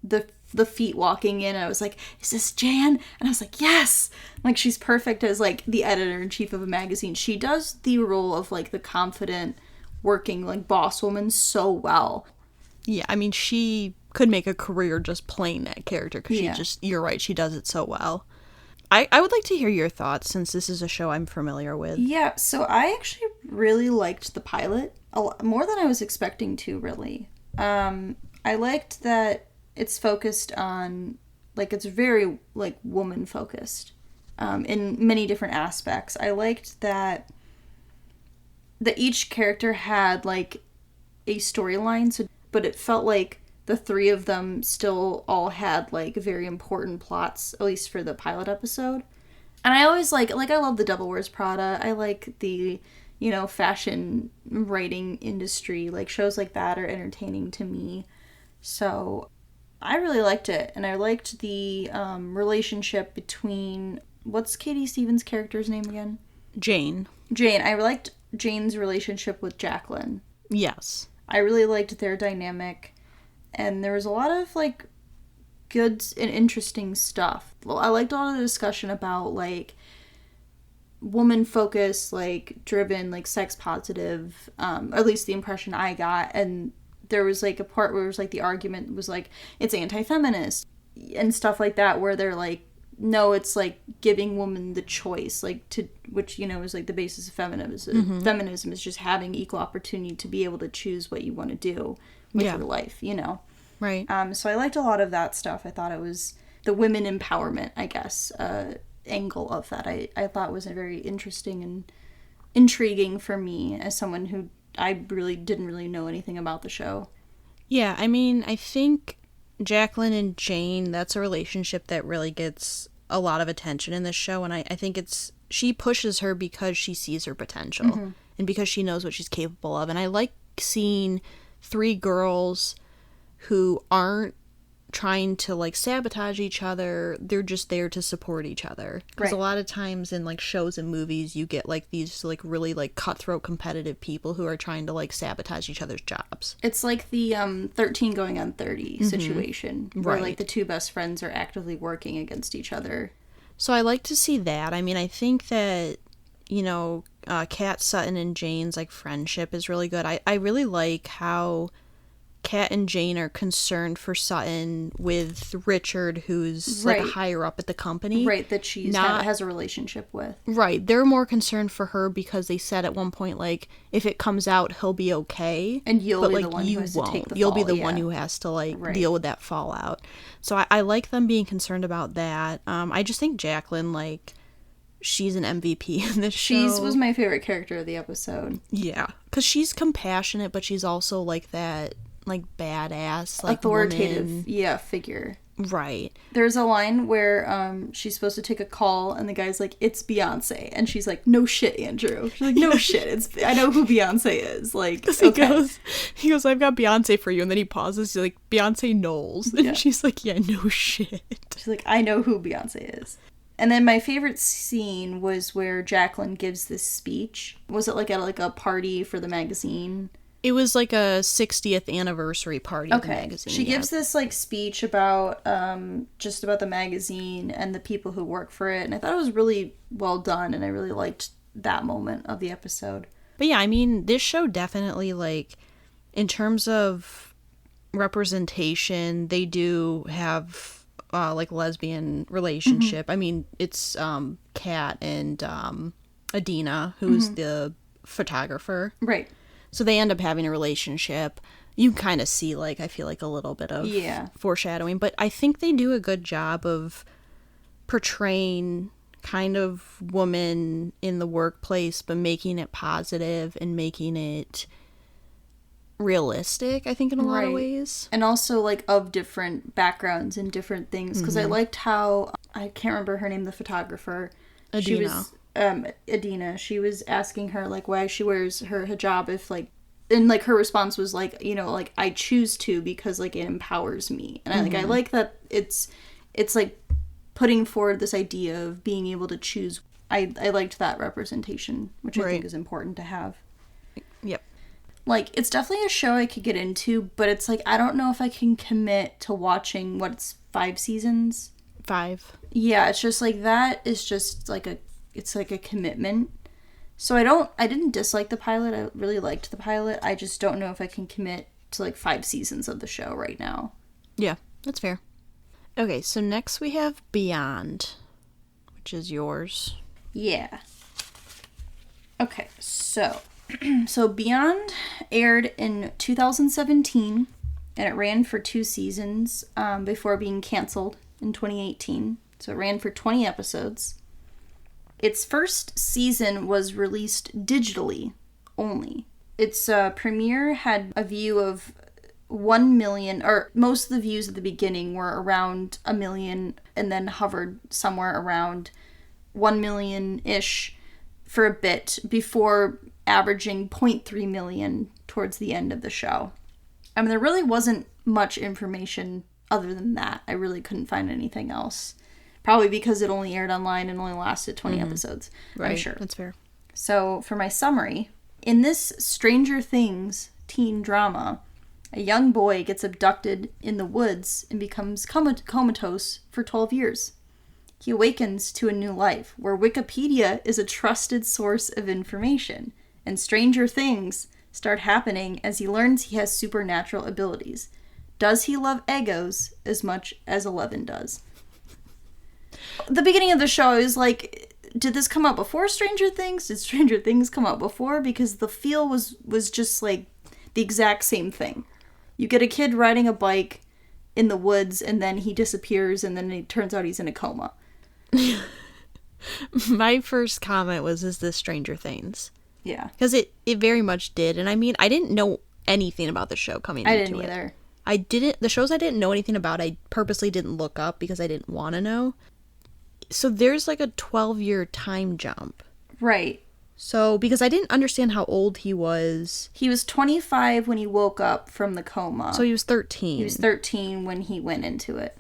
Speaker 1: the feet walking in, I was like, is this Jan? And I was like, yes! Like, she's perfect as, like, the editor-in-chief of a magazine. She does the role of, like, the confident, working, like, boss woman so well.
Speaker 2: Yeah, I mean, she could make a career just playing that character, because you're right, she does it so well. I would like to hear your thoughts, since this is a show I'm familiar with.
Speaker 1: Yeah, so I actually really liked the pilot, more than I was expecting to, really. I liked that it's focused on, like, it's very, like, woman-focused in many different aspects. I liked that each character had, like, a storyline, but it felt like the 3 of them still all had, like, very important plots, at least for the pilot episode. And I always, I love The Devil Wears Prada. I like the, you know, fashion writing industry. Like, shows like that are entertaining to me. So I really liked it, and I liked the relationship between, what's Katie Stevens' character's name again?
Speaker 2: Jane.
Speaker 1: I liked Jane's relationship with Jacqueline.
Speaker 2: Yes.
Speaker 1: I really liked their dynamic, and there was a lot of, like, good and interesting stuff. Well, I liked a lot of the discussion about, like, woman focused, like, driven, like, sex positive, at least the impression I got. And there was, like, a part where it was, like, the argument was, like, it's anti-feminist and stuff like that, where they're, like, no, it's, like, giving women the choice, like, to, which, you know, is, like, the basis of feminism. Feminism is just having equal opportunity to be able to choose what you want to do with your life, you know?
Speaker 2: Right.
Speaker 1: So I liked a lot of that stuff. I thought it was the women empowerment, I guess, angle of that. I thought was a very interesting and intriguing for me as someone who I really didn't really know anything about the show.
Speaker 2: Yeah, I mean, I think Jacqueline and Jane, that's a relationship that really gets a lot of attention in this show, and I think she pushes her because she sees her potential and because she knows what she's capable of. And I like seeing 3 girls who aren't trying to, like, sabotage each other. They're just there to support each other. Because a lot of times in, like, shows and movies, you get, like, these, like, really, like, cutthroat competitive people who are trying to, like, sabotage each other's jobs.
Speaker 1: It's like the 13 going on 30 situation, where, like, the 2 best friends are actively working against each other.
Speaker 2: So I like to see that. I mean, I think that, you know, Kat Sutton and Jane's, like, friendship is really good. I really like how Kat and Jane are concerned for Sutton with Richard, who's like higher up at the company.
Speaker 1: Right, that she's has a relationship with.
Speaker 2: Right, they're more concerned for her because they said at one point, like, if it comes out, he'll be okay.
Speaker 1: And you'll be the one who has to take the fall.
Speaker 2: You'll be the one who has to, like, deal with that fallout. So I like them being concerned about that. I just think Jacqueline, like, she's an MVP in this show.
Speaker 1: She was my favorite character of the episode.
Speaker 2: Yeah, because she's compassionate, but she's also, like, that, like, badass, like,
Speaker 1: authoritative
Speaker 2: woman.
Speaker 1: Figure.
Speaker 2: Right.
Speaker 1: There's a line where she's supposed to take a call and the guy's like, it's Beyonce, and she's like, no shit, Andrew. She's like, no shit, I know who Beyonce is. Like, okay.
Speaker 2: He goes, I've got Beyonce for you, and then he pauses. He's like, Beyonce Knowles, and she's like, yeah, no shit.
Speaker 1: She's like, I know who Beyonce is. And then my favorite scene was where Jacqueline gives this speech. Was it like at a party for the magazine?
Speaker 2: It was like a 60th anniversary party of the magazine.
Speaker 1: She gives this, like, speech about just about the magazine and the people who work for it, and I thought it was really well done, and I really liked that moment of the episode.
Speaker 2: But yeah, I mean, this show definitely, like, in terms of representation, they do have like, lesbian relationship. I mean, it's Kat and Adina, who's the photographer.
Speaker 1: Right.
Speaker 2: So they end up having a relationship. You kind of see, like, I feel like a little bit of foreshadowing. But I think they do a good job of portraying kind of woman in the workplace, but making it positive and making it realistic, I think, in a lot of ways.
Speaker 1: And also, like, of different backgrounds and different things. Because I liked how, I can't remember her name, the photographer.
Speaker 2: Adina.
Speaker 1: She was... Adina, she was asking her, like, why she wears her hijab if, like, and, like, her response was, like, you know, like, I choose to because, like, it empowers me. And I like that it's like putting forward this idea of being able to choose. I liked that representation, which I think is important to have.
Speaker 2: Yep.
Speaker 1: Like, it's definitely a show I could get into, but it's like, I don't know if I can commit to watching, 5 seasons?
Speaker 2: 5.
Speaker 1: Yeah, it's just like, that is just like it's like a commitment. So I didn't dislike the pilot. I really liked the pilot. I just don't know if I can commit to, like, 5 seasons of the show right now.
Speaker 2: Yeah, that's fair. Okay, so next we have Beyond, which is yours.
Speaker 1: Yeah. Okay, so Beyond aired in 2017, and it ran for 2 seasons before being canceled in 2018. So it ran for 20 episodes. Its first season was released digitally only. Its premiere had a view of 1 million, or most of the views at the beginning were around 1 million, and then hovered somewhere around 1 million-ish for a bit before averaging 0.3 million towards the end of the show. I mean, there really wasn't much information other than that. I really couldn't find anything else. Probably because it only aired online and only lasted 20 episodes.
Speaker 2: Right,
Speaker 1: I'm sure.
Speaker 2: That's fair.
Speaker 1: So, for my summary, in this Stranger Things teen drama, A young boy gets abducted in the woods and becomes comatose for 12 years. He awakens to a new life, where Wikipedia is a trusted source of information, and stranger things start happening as he learns he has supernatural abilities. Does he love Eggos as much as Eleven does? The beginning of the show is like, did this come out before Stranger Things? Did Stranger Things come out before? Because the feel was just like the exact same thing. You get a kid riding a bike in the woods, and then he disappears, and then it turns out he's in a coma.
Speaker 2: My first comment was, is this Stranger Things?
Speaker 1: Yeah.
Speaker 2: Because it very much did. And I mean, I didn't know anything about the show coming into it. I didn't either. The shows I didn't know anything about, I purposely didn't look up because I didn't want to know. So there's like a 12-year time jump.
Speaker 1: Right.
Speaker 2: So, because I didn't understand how old he was.
Speaker 1: He was 25 when he woke up from the coma.
Speaker 2: So he was 13.
Speaker 1: He was 13 when he went into it.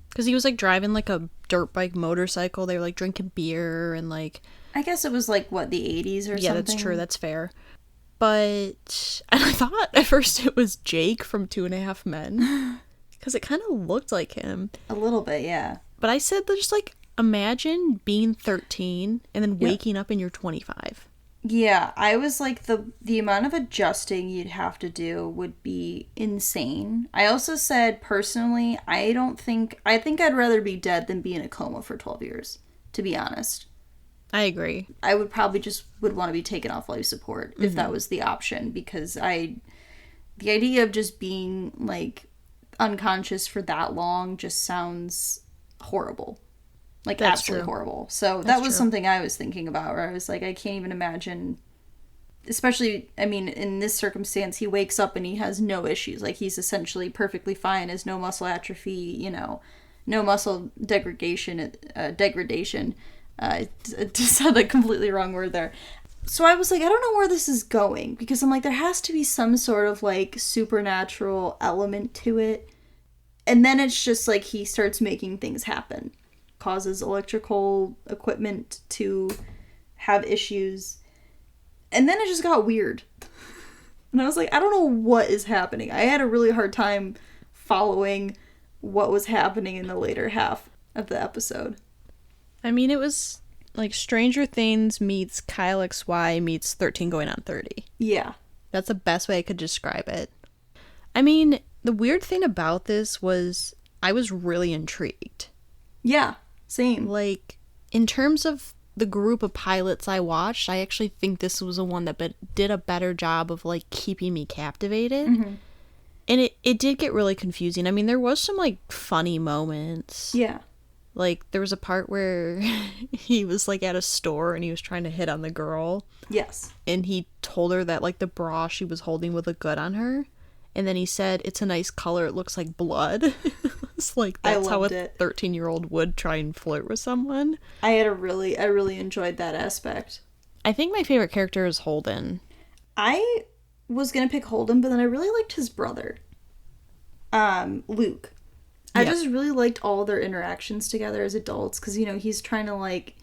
Speaker 2: Because he was like driving like a dirt bike motorcycle. They were like drinking beer and like...
Speaker 1: I guess it was like, what, the 80s or something?
Speaker 2: Yeah, that's true. That's fair. But... And I thought at first it was Jake from 2.5 Men. Because it kind of looked like him.
Speaker 1: A little bit, yeah.
Speaker 2: But I said, just like, imagine being 13 and then waking up and you're 25.
Speaker 1: Yeah, I was like, the amount of adjusting you'd have to do would be insane. I also said, personally, I think I'd rather be dead than be in a coma for 12 years, to be honest.
Speaker 2: I agree.
Speaker 1: I would probably would want to be taken off life support if that was the option, because the idea of just being, like, unconscious for that long just sounds horrible. Like,
Speaker 2: that's
Speaker 1: absolutely
Speaker 2: true.
Speaker 1: Horrible. So that was something I was thinking about, where I was like, I can't even imagine, especially, I mean, in this circumstance, he wakes up and he has no issues. Like, he's essentially perfectly fine, has no muscle atrophy, you know, no muscle degradation. I just said the completely wrong word there. So I was like, I don't know where this is going, because I'm like, there has to be some sort of, like, supernatural element to it. And then it's just like he starts making things happen. Causes electrical equipment to have issues. And then it just got weird. And I was like, I don't know what is happening. I had a really hard time following what was happening in the later half of the episode.
Speaker 2: I mean, it was like Stranger Things meets Kyle XY meets 13 going on 30.
Speaker 1: Yeah.
Speaker 2: That's the best way I could describe it. I mean, the weird thing about this was I was really intrigued.
Speaker 1: Yeah, same.
Speaker 2: Like, in terms of the group of pilots I watched, I actually think this was the one that did a better job of, like, keeping me captivated.
Speaker 1: Mm-hmm.
Speaker 2: And it did get really confusing. I mean, there was some, like, funny moments.
Speaker 1: Yeah.
Speaker 2: Like, there was a part where he was, like, at a store and he was trying to hit on the girl.
Speaker 1: Yes.
Speaker 2: And he told her that, like, the bra she was holding would look good on her. And then he said, it's a nice color, it looks like blood. It's like, that's how a 13-year-old would try and flirt with someone.
Speaker 1: I really enjoyed that aspect.
Speaker 2: I think my favorite character is Holden.
Speaker 1: I was going to pick Holden, but then I really liked his brother, Luke. I just really liked all their interactions together as adults, because, you know, he's trying to, like,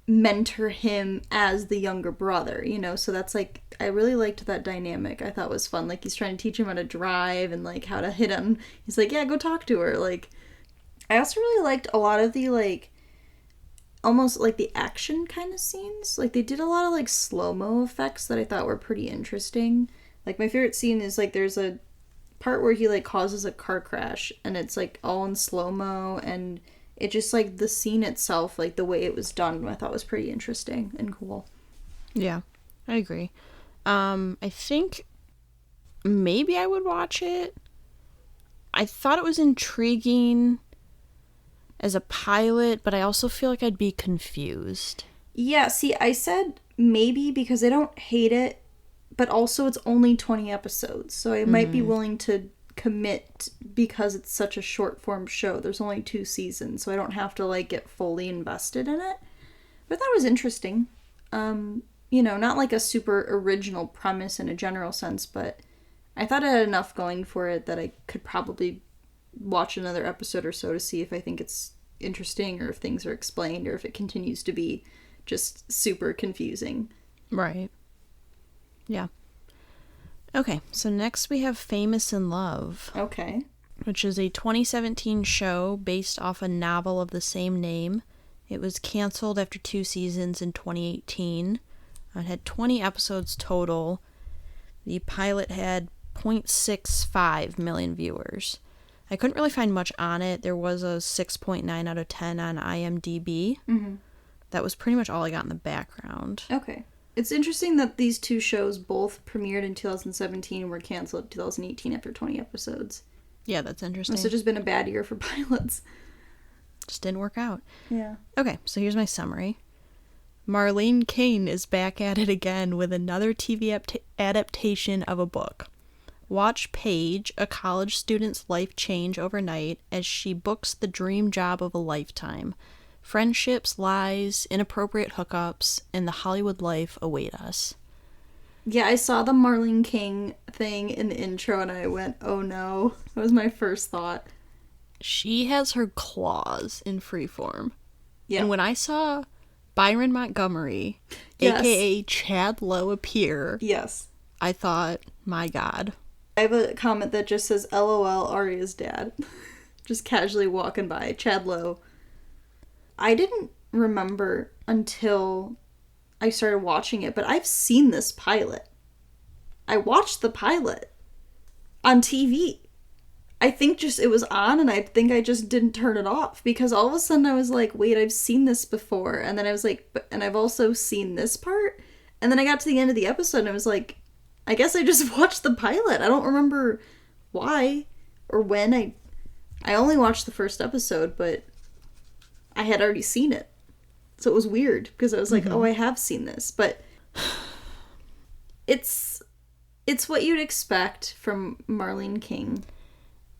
Speaker 1: mentor him as the younger brother, you know, so that's, like, I really liked that dynamic. I thought was fun. Like, he's trying to teach him how to drive and, like, how to hit him. He's like, yeah, go talk to her. Like, I also really liked a lot of the, like, almost, like, the action kind of scenes. Like, they did a lot of, like, slow-mo effects that I thought were pretty interesting. Like, my favorite scene is, like, there's a part where he, like, causes a car crash, and it's, like, all in slow-mo, and it just, like, the scene itself, like, the way it was done, I thought was pretty interesting and cool.
Speaker 2: Yeah, I agree. I think maybe I would watch it. I thought it was intriguing as a pilot, but I also feel like I'd be confused.
Speaker 1: Yeah, see, I said maybe because I don't hate it, but also it's only 20 episodes, so I might be willing to commit because it's such a short form show. There's only 2 seasons, so I don't have to, like, get fully invested in it. But that was interesting. You know, not like a super original premise in a general sense, but I thought it had enough going for it that I could probably watch another episode or so to see if I think it's interesting, or if things are explained, or if it continues to be just super confusing.
Speaker 2: Right. Yeah. Okay, so next we have Famous in Love,
Speaker 1: Okay.
Speaker 2: which is a 2017 show based off a novel of the same name. It was canceled after 2 seasons in 2018. It had 20 episodes total. The pilot had 0.65 million viewers. I couldn't really find much on it. There was a 6.9 out of 10 on IMDb.
Speaker 1: Mm-hmm.
Speaker 2: That was pretty much all I got in the background.
Speaker 1: Okay. It's interesting that these two shows both premiered in 2017 and were canceled in 2018 after 20 episodes.
Speaker 2: Yeah, that's interesting.
Speaker 1: Must have just been a bad year for pilots.
Speaker 2: Just didn't work out.
Speaker 1: Yeah.
Speaker 2: Okay, so here's my summary. Marlene Kane is back at it again with another TV adaptation of a book. Watch Paige, a college student's life change overnight as she books the dream job of a lifetime. Friendships, lies, inappropriate hookups, and the Hollywood life await us.
Speaker 1: Yeah, I saw the Marlene King thing in the intro and I went, oh no. That was my first thought.
Speaker 2: She has her claws in Freeform.
Speaker 1: Yeah.
Speaker 2: And when I saw Byron Montgomery,
Speaker 1: Yes.
Speaker 2: aka Chad Lowe, appear,
Speaker 1: Yes.
Speaker 2: I thought, my God.
Speaker 1: I have a comment that just says, LOL, Arya's dad. Just casually walking by. Chad Lowe. I didn't remember until I started watching it, but I've seen this pilot. I watched the pilot on TV. I think just it was on and I think I just didn't turn it off because all of a sudden I was like, wait, I've seen this before. And then I was like, and I've also seen this part. And then I got to the end of the episode and I was like, I guess I just watched the pilot. I don't remember why or when. I only watched the first episode, but I had already seen it. So it was weird because I was like, oh, I have seen this. But it's what you'd expect from Marlene King.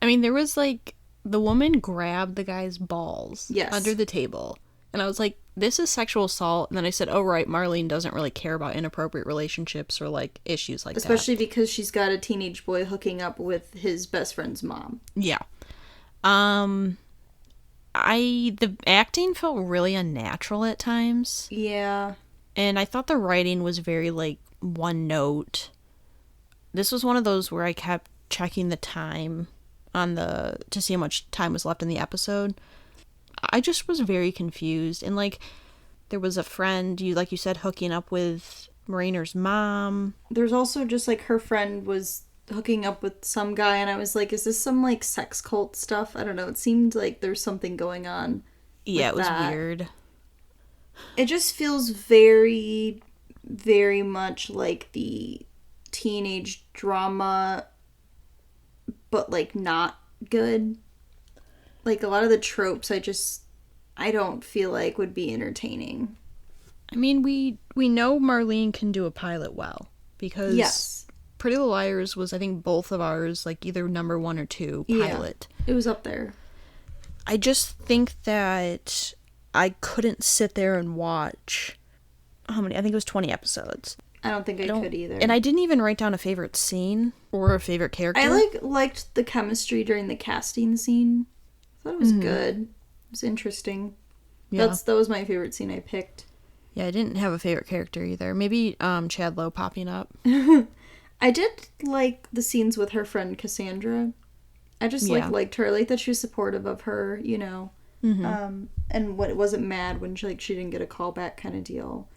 Speaker 2: I mean, there was like, the woman grabbed the guy's balls
Speaker 1: Yes.
Speaker 2: under the table. And I was like, this is sexual assault. And then I said, oh, right, Marlene doesn't really care about inappropriate relationships or like issues like
Speaker 1: Especially because she's got a teenage boy hooking up with his best friend's mom.
Speaker 2: that. Yeah. The acting felt really unnatural at times.
Speaker 1: Yeah.
Speaker 2: And I thought the writing was very like one note. This was one of those where I kept checking the time to see how much time was left in the episode. I just was very confused. And like, there was a friend, like you said, hooking up with Marainer's mom.
Speaker 1: There's also just like her friend was hooking up with some guy and I was like, is this some like sex cult stuff? I don't know. It seemed like there's something going on.
Speaker 2: Yeah, it was
Speaker 1: that.
Speaker 2: weird.
Speaker 1: It just feels very, very much like the teenage drama, but like not good. Like a lot of the tropes I don't feel like would be entertaining.
Speaker 2: I mean, we know Marlene can do a pilot well because
Speaker 1: Yes.
Speaker 2: Pretty Little Liars was, I think, both of ours, like either number 1 or 2 pilot.
Speaker 1: Yeah, it was up there.
Speaker 2: I just think that I couldn't sit there and watch how many? I think it was 20 episodes.
Speaker 1: I don't think I could either.
Speaker 2: And I didn't even write down a favorite scene or a favorite character.
Speaker 1: I liked the chemistry during the casting scene. I thought it was good. It was interesting.
Speaker 2: Yeah.
Speaker 1: That was my favorite scene I picked.
Speaker 2: Yeah, I didn't have a favorite character either. Maybe Chad Lowe popping up.
Speaker 1: I did like the scenes with her friend Cassandra. I just liked her. I liked that she was supportive of her, you know. Mm-hmm. And wasn't mad when she didn't get a call back kind of deal.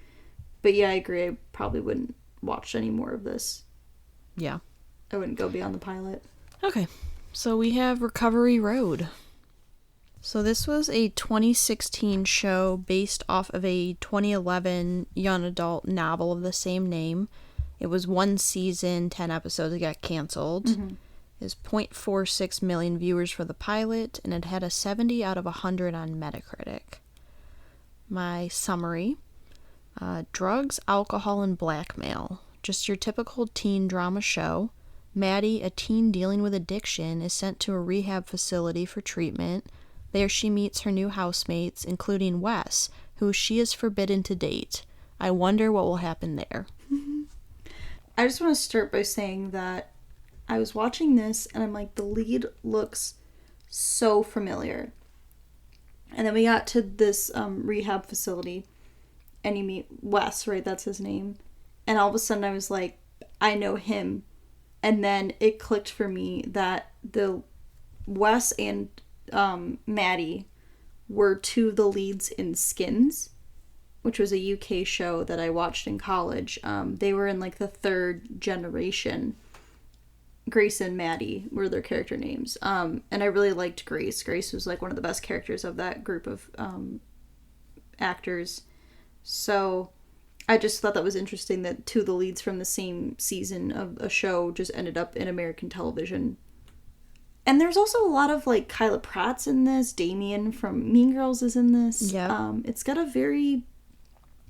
Speaker 1: But yeah, I agree. I probably wouldn't watch any more of this.
Speaker 2: Yeah.
Speaker 1: I wouldn't go beyond the pilot.
Speaker 2: Okay. So we have Recovery Road. So this was a 2016 show based off of a 2011 young adult novel of the same name. It was 1 season, 10 episodes. It got canceled.
Speaker 1: Mm-hmm.
Speaker 2: It was 0.46 million viewers for the pilot, and it had a 70 out of 100 on Metacritic. My summary. Drugs, alcohol, and blackmail. Just your typical teen drama show. Maddie, a teen dealing with addiction, is sent to a rehab facility for treatment. There she meets her new housemates, including Wes, who she is forbidden to date. I wonder what will happen there.
Speaker 1: I just want to start by saying that I was watching this and I'm like, the lead looks so familiar. And then we got to this rehab facility and you meet Wes, right? That's his name. And all of a sudden I was like, I know him. And then it clicked for me that the Wes and Maddie were two of the leads in Skins, which was a UK show that I watched in college. They were in like the third generation. Grace and Maddie were their character names. And I really liked Grace. Grace was like one of the best characters of that group of actors. So I just thought that was interesting that two of the leads from the same season of a show just ended up in American television. And there's also a lot of like Kyla Pratt's in this. Damien from Mean Girls is in this.
Speaker 2: Yeah.
Speaker 1: It's got a very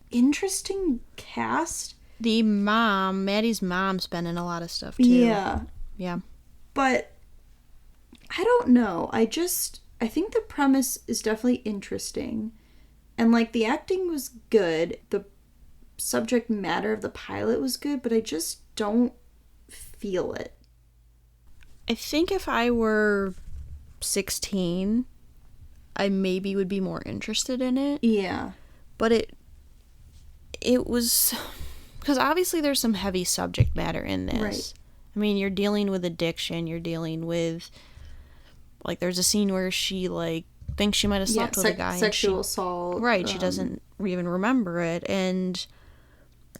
Speaker 1: interesting cast.
Speaker 2: Maddie's mom's been in a lot of stuff too. Yeah.
Speaker 1: But I don't know. I think the premise is definitely interesting. And like the acting was good. The subject matter of the pilot was good, but I just don't feel it.
Speaker 2: I think if I were 16, I maybe would be more interested in it.
Speaker 1: Yeah.
Speaker 2: But it was, because obviously there's some heavy subject matter in this.
Speaker 1: Right.
Speaker 2: I mean, you're dealing with addiction, you're dealing with, like, there's a scene where she, like, thinks she might have slept with a guy.
Speaker 1: Sexual assault.
Speaker 2: Right, she doesn't even remember it. And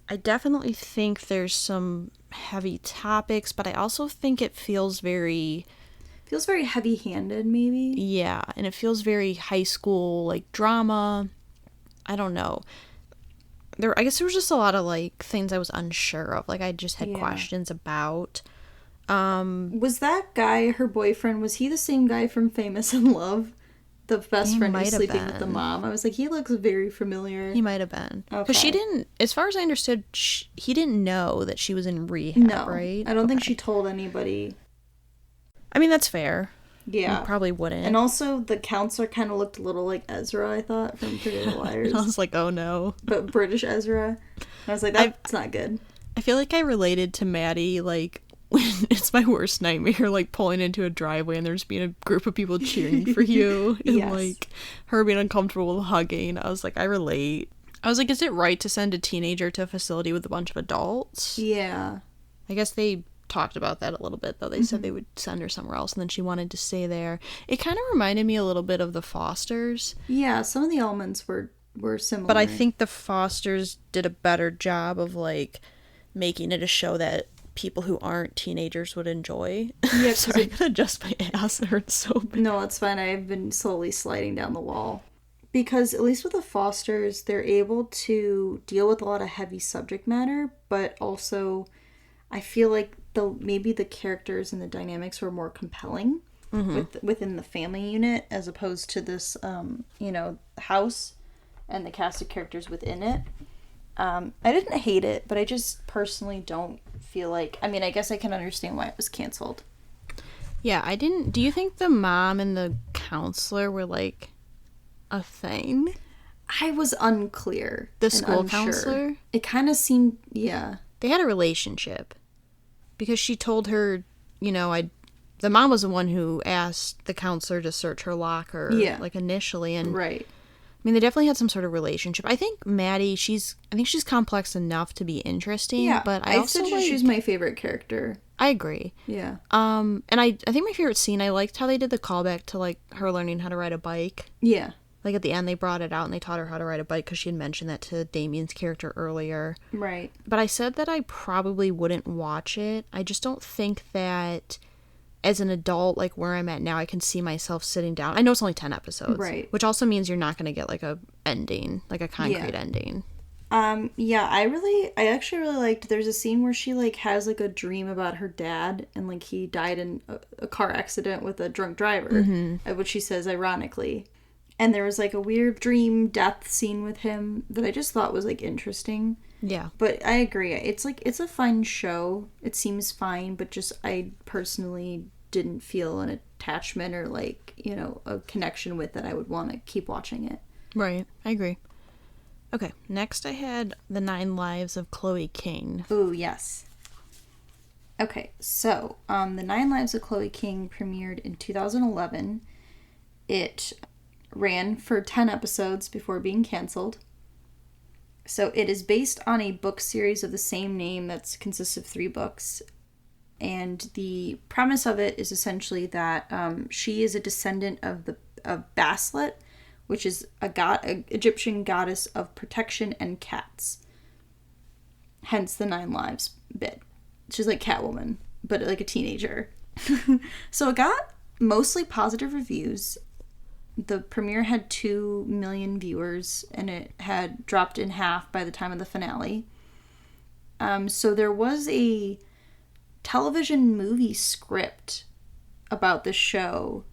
Speaker 2: I definitely think there's some heavy topics, but I also think it feels very
Speaker 1: heavy-handed, maybe.
Speaker 2: Yeah, and it feels very high school, like, drama. I don't know. I guess there was just a lot of, like, things I was unsure of. Like, I just had questions about.
Speaker 1: Was that guy, her boyfriend, was he the same guy from Famous in Love? The best friend who's sleeping with the mom? I was like, he looks very familiar.
Speaker 2: He might have been.
Speaker 1: Okay.
Speaker 2: Because she didn't, as far as I understood, he didn't know that she was in rehab, right?
Speaker 1: I don't think she told anybody.
Speaker 2: I mean, that's fair.
Speaker 1: Yeah.
Speaker 2: You probably wouldn't.
Speaker 1: And also, the counselor kind of looked a little like Ezra, I thought, from Pretty Little Liars.
Speaker 2: I was like, oh no.
Speaker 1: But British Ezra. And I was like, that's not good.
Speaker 2: I feel like I related to Maddie, like, when it's my worst nightmare, like, pulling into a driveway and there's being a group of people cheering for you. And, like, her being uncomfortable with hugging. I was like, I relate. I was like, is it right to send a teenager to a facility with a bunch of adults?
Speaker 1: Yeah.
Speaker 2: I guess they talked about that a little bit, though. They said they would send her somewhere else, and then she wanted to stay there. It kind of reminded me a little bit of the Fosters.
Speaker 1: Yeah, some of the elements were similar.
Speaker 2: But I think the Fosters did a better job of, like, making it a show that people who aren't teenagers would enjoy. Yeah, sorry, I'm gonna adjust my ass. It hurts so bad.
Speaker 1: No, it's fine. I've been slowly sliding down the wall. Because at least with the Fosters, they're able to deal with a lot of heavy subject matter, but also I feel like maybe the characters and the dynamics were more compelling within the family unit as opposed to this, house and the cast of characters within it. I didn't hate it, but I just personally don't feel like... I mean, I guess I can understand why it was canceled.
Speaker 2: Yeah, I didn't... Do you think the mom and the counselor were, like, a thing?
Speaker 1: I was unclear.
Speaker 2: The school counselor?
Speaker 1: It kind of seemed... Yeah.
Speaker 2: They had a relationship. Because she told her, the mom was the one who asked the counselor to search her locker, like, initially. And
Speaker 1: right.
Speaker 2: I mean, they definitely had some sort of relationship. I think Maddie, she's complex enough to be interesting. Yeah, but I also
Speaker 1: said she's my favorite character.
Speaker 2: I agree.
Speaker 1: Yeah.
Speaker 2: And I think my favorite scene, I liked how they did the callback to, like, her learning how to ride a bike.
Speaker 1: Yeah.
Speaker 2: Like, at the end, they brought it out and they taught her how to ride a bike because she had mentioned that to Damien's character earlier.
Speaker 1: Right.
Speaker 2: But I said that I probably wouldn't watch it. I just don't think that, as an adult, like, where I'm at now, I can see myself sitting down. I know it's only 10 episodes.
Speaker 1: Right.
Speaker 2: Which also means you're not going to get, like, a ending, like a concrete ending.
Speaker 1: Yeah, I actually really liked, there's a scene where she, like, has, like, a dream about her dad, and, like, he died in a car accident with a drunk driver, which she says ironically. And there was, like, a weird dream death scene with him that I just thought was, like, interesting.
Speaker 2: Yeah.
Speaker 1: But I agree. It's, like, it's a fun show. It seems fine, but just I personally didn't feel an attachment or, like, a connection with it. I would want to keep watching it.
Speaker 2: Right. I agree. Okay. Next I had The 9 Lives of Chloe King.
Speaker 1: Ooh, yes. Okay. So, The 9 Lives of Chloe King premiered in 2011. It ran for 10 episodes before being canceled. So it is based on a book series of the same name that consists of 3 books. And the premise of it is essentially that she is a descendant of Bastet, which is a Egyptian goddess of protection and cats. Hence the 9 lives bit. She's like Catwoman, but like a teenager. So it got mostly positive reviews. The premiere had 2 million viewers, and it had dropped in half by the time of the finale. So there was a television movie script about the show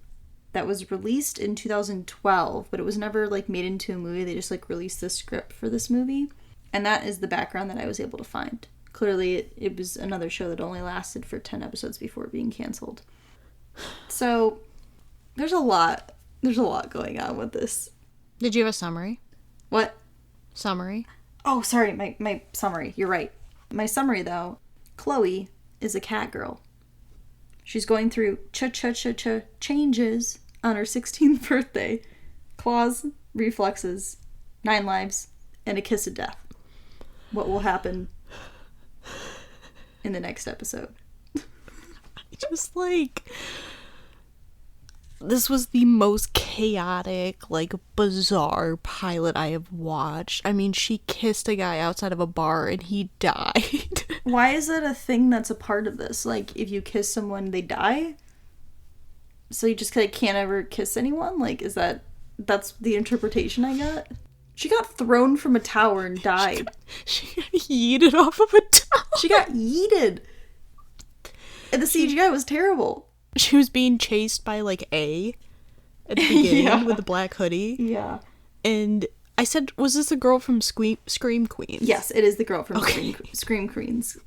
Speaker 1: that was released in 2012, but it was never like made into a movie. They just like released the script for this movie, and that is the background that I was able to find. Clearly it was another show that only lasted for 10 episodes before being canceled. So there's a lot going on with this.
Speaker 2: Did you have a summary?
Speaker 1: What?
Speaker 2: Summary?
Speaker 1: Oh, sorry, my summary. You're right. My summary, though, Chloe is a cat girl. She's going through changes on her 16th birthday. Claws, reflexes, 9 lives, and a kiss of death. What will happen in the next episode?
Speaker 2: Just like... This was the most chaotic, like, bizarre pilot I have watched. I mean, she kissed a guy outside of a bar and he died.
Speaker 1: Why is that a thing that's a part of this? Like, if you kiss someone, they die? So you just like, can't ever kiss anyone? Like, that's the interpretation I got? She got thrown from a tower and died.
Speaker 2: She got yeeted off of a tower.
Speaker 1: She got yeeted. And the CGI was terrible.
Speaker 2: She was being chased by, like, A at the beginning with the black hoodie.
Speaker 1: Yeah.
Speaker 2: And I said, was this a girl from Scream Queens?
Speaker 1: Yes, it is the girl from Scream Queens.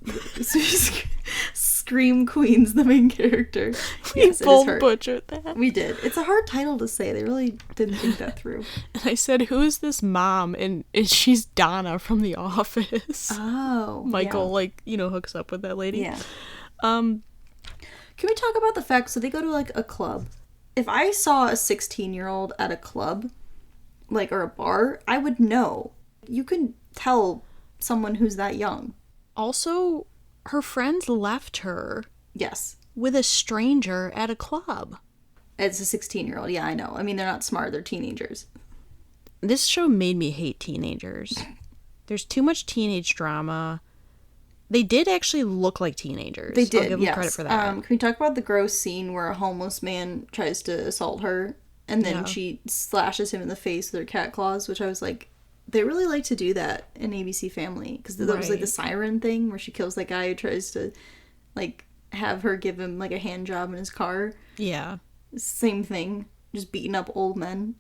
Speaker 1: Scream Queens, the main character.
Speaker 2: We both butchered that.
Speaker 1: We did. It's a hard title to say. They really didn't think that through.
Speaker 2: And I said, who is this mom? And she's Donna from The Office.
Speaker 1: Oh.
Speaker 2: Michael, like, hooks up with that lady.
Speaker 1: Yeah. Can we talk about the fact, so they go to, like, a club. If I saw a 16-year-old at a club, like, or a bar, I would know. You can tell someone who's that young.
Speaker 2: Also, her friends left her.
Speaker 1: Yes.
Speaker 2: With a stranger at a club.
Speaker 1: As a 16-year-old, yeah, I know. I mean, they're not smart, they're teenagers.
Speaker 2: This show made me hate teenagers. There's too much teenage drama. They did actually look like teenagers.
Speaker 1: They did,
Speaker 2: I'll give them credit for that.
Speaker 1: Can we talk about the gross scene where a homeless man tries to assault her, and then she slashes him in the face with her cat claws, which I was like, they really like to do that in ABC Family, because there was, like, the siren thing where she kills that guy who tries to, like, have her give him, like, a hand job in his car.
Speaker 2: Yeah.
Speaker 1: Same thing. Just beating up old men.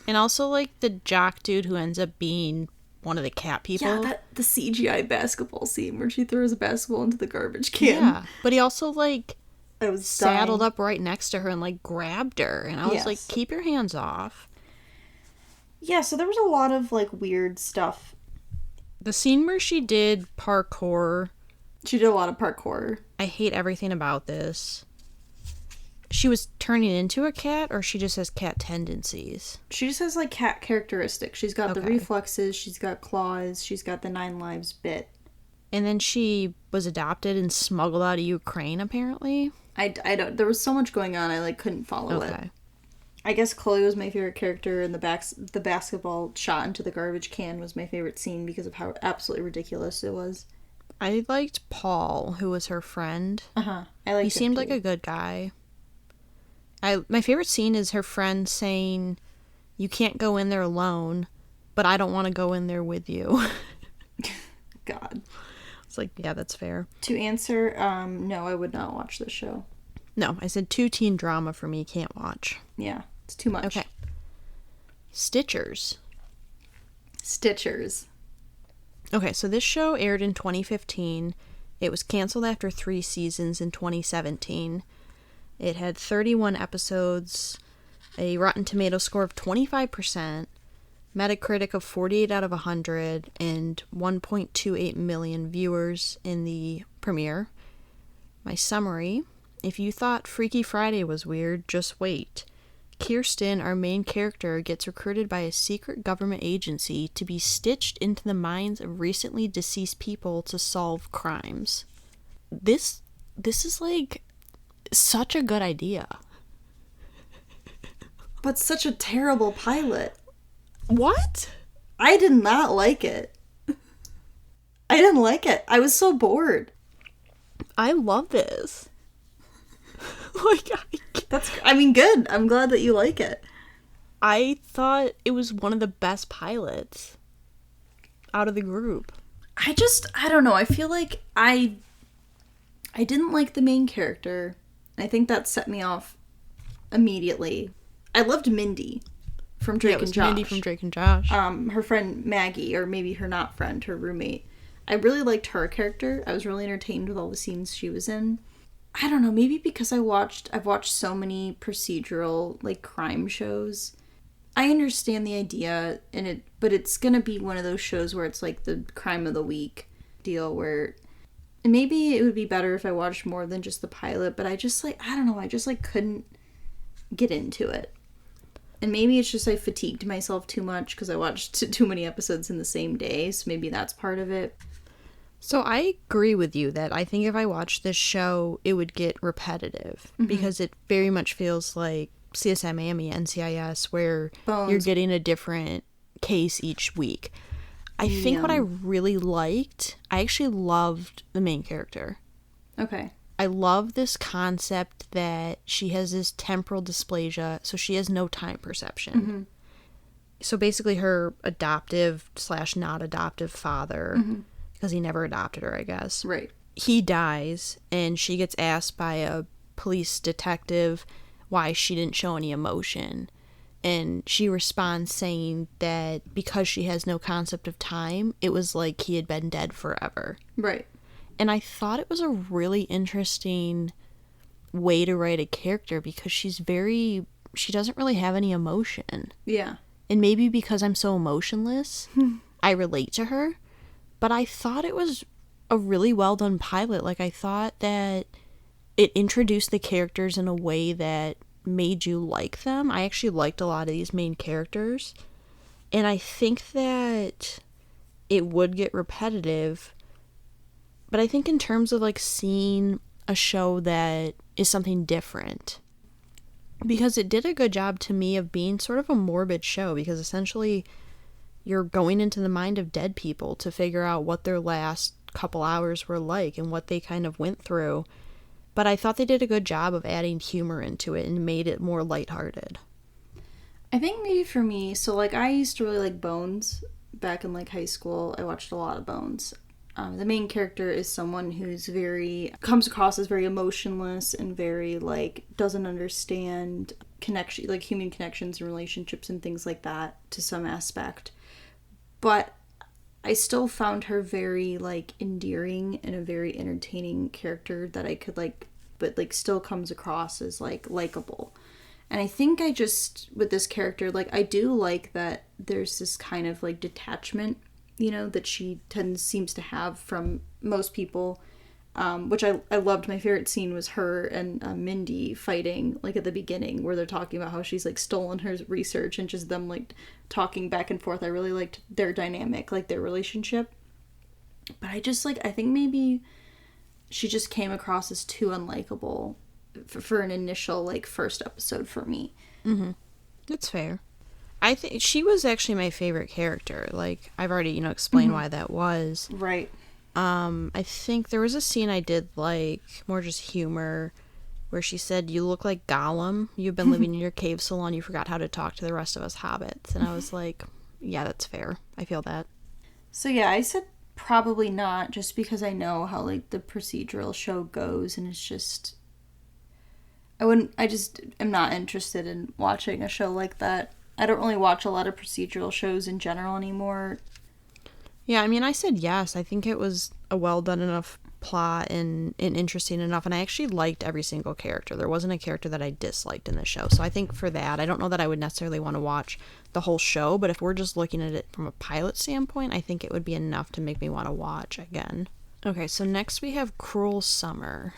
Speaker 2: And also, like, the jock dude who ends up being one of the cat people.
Speaker 1: Yeah, the CGI basketball scene where she throws a basketball into the garbage can.
Speaker 2: Yeah, but he also, like,
Speaker 1: I was
Speaker 2: saddled up right next to her and, like, grabbed her. And I was like, keep your hands off.
Speaker 1: Yeah, so there was a lot of, like, weird stuff.
Speaker 2: The scene where she did parkour.
Speaker 1: She did a lot of parkour.
Speaker 2: I hate everything about this. She was turning into a cat, or she just has cat tendencies?
Speaker 1: She just has, like, cat characteristics. She's got the reflexes, she's got claws, she's got the 9 lives bit.
Speaker 2: And then she was adopted and smuggled out of Ukraine, apparently?
Speaker 1: I don't... There was so much going on, I, like, couldn't follow it. I guess Chloe was my favorite character, and the basketball shot into the garbage can was my favorite scene because of how absolutely ridiculous it was.
Speaker 2: I liked Paul, who was her friend.
Speaker 1: Uh-huh. I liked him,
Speaker 2: he seemed
Speaker 1: too.
Speaker 2: like a good guy. My favorite scene is her friend saying, you can't go in there alone, but I don't want to go in there with you.
Speaker 1: God.
Speaker 2: It's like, yeah, that's fair.
Speaker 1: To answer, no, I would not watch this show.
Speaker 2: No, I said 2 teen drama for me, can't watch.
Speaker 1: Yeah, it's too much.
Speaker 2: Okay. Stitchers. Okay, so this show aired in 2015. It was canceled after 3 seasons in 2017. It had 31 episodes, a Rotten Tomato score of 25%, Metacritic of 48 out of 100, and 1.28 million viewers in the premiere. My summary: if you thought Freaky Friday was weird, just wait. Kirsten, our main character, gets recruited by a secret government agency to be stitched into the minds of recently deceased people to solve crimes. This this is like such a good idea.
Speaker 1: But such a terrible pilot.
Speaker 2: What?
Speaker 1: I did not like it. I didn't like it. I was so bored.
Speaker 2: I love this. Like,
Speaker 1: I mean, good. I'm glad that you like it.
Speaker 2: I thought it was one of the best pilots out of the group.
Speaker 1: I don't know. I feel like I didn't like the main character. I think that set me off immediately. I loved Mindy from Drake and Josh.
Speaker 2: Mindy from Drake and Josh.
Speaker 1: Her friend Maggie, or maybe her not friend, her roommate. I really liked her character. I was really entertained with all the scenes she was in. I don't know, maybe because I've watched so many procedural, like, crime shows. I understand the idea, but it's gonna be one of those shows where it's like the crime of the week deal, where maybe it would be better if I watched more than just the pilot, but I don't know, I just couldn't get into it. And maybe it's just I fatigued myself too much because I watched too many episodes in the same day, so maybe that's part of it.
Speaker 2: So I agree with you that I think if I watched this show, it would get repetitive because it very much feels like CSI Miami, NCIS, where you're getting a different case each week. I think what I really liked, I actually loved the main character.
Speaker 1: Okay.
Speaker 2: I love this concept that she has this temporal dysplasia, so she has no time perception. So basically her adoptive / not adoptive father, because he never adopted her, I guess.
Speaker 1: Right.
Speaker 2: He dies, and she gets asked by a police detective why she didn't show any emotion. And she responds saying that because she has no concept of time, it was like he had been dead forever.
Speaker 1: Right.
Speaker 2: And I thought it was a really interesting way to write a character because she doesn't really have any emotion.
Speaker 1: Yeah.
Speaker 2: And maybe because I'm so emotionless, I relate to her. But I thought it was a really well done pilot. Like, I thought that it introduced the characters in a way that made you like them. I actually liked a lot of these main characters. And I think that it would get repetitive. But I think in terms of, like, seeing a show that is something different. Because it did a good job to me of being sort of a morbid show. Because essentially you're going into the mind of dead people to figure out what their last couple hours were like and what they kind of went through. But I thought they did a good job of adding humor into it and made it more lighthearted.
Speaker 1: I think maybe for me, so, like, I used to really like Bones back in, like, high school. I watched a lot of Bones. The main character is someone who's comes across as very emotionless and very, like, doesn't understand connection, like, human connections and relationships and things like that to some aspect. But I still found her very, like, endearing and a very entertaining character that I could, like, but, like, still comes across as, like, likable. And I think with this character, like, I do like that there's this kind of, like, detachment, you know, that she seems to have from most people, which I loved. My favorite scene was her and Mindy fighting, like, at the beginning, where they're talking about how she's, like, stolen her research and just them, like, talking back and forth. I really liked their dynamic, like, their relationship. But I think maybe she just came across as too unlikable for an initial, like, first episode for me.
Speaker 2: That's fair. I think she was actually my favorite character. Like, I've already, explained why that was.
Speaker 1: Right.
Speaker 2: I think there was a scene I did like, more just humor, where she said, "You look like Gollum. You've been living in your cave so long you forgot how to talk to the rest of us hobbits." And I was like, yeah, that's fair. I feel that.
Speaker 1: So yeah, I said probably not, just because I know how, like, the procedural show goes, and it's just... I just am not interested in watching a show like that. I don't really watch a lot of procedural shows in general anymore.
Speaker 2: Yeah, I mean, I said yes. I think it was a well done enough plot and interesting enough, and I actually liked every single character. There wasn't a character that I disliked in the show. So I think for that, I don't know that I would necessarily want to watch the whole show, but if we're just looking at it from a pilot standpoint, I think it would be enough to make me want to watch again. Okay, so next we have Cruel Summer.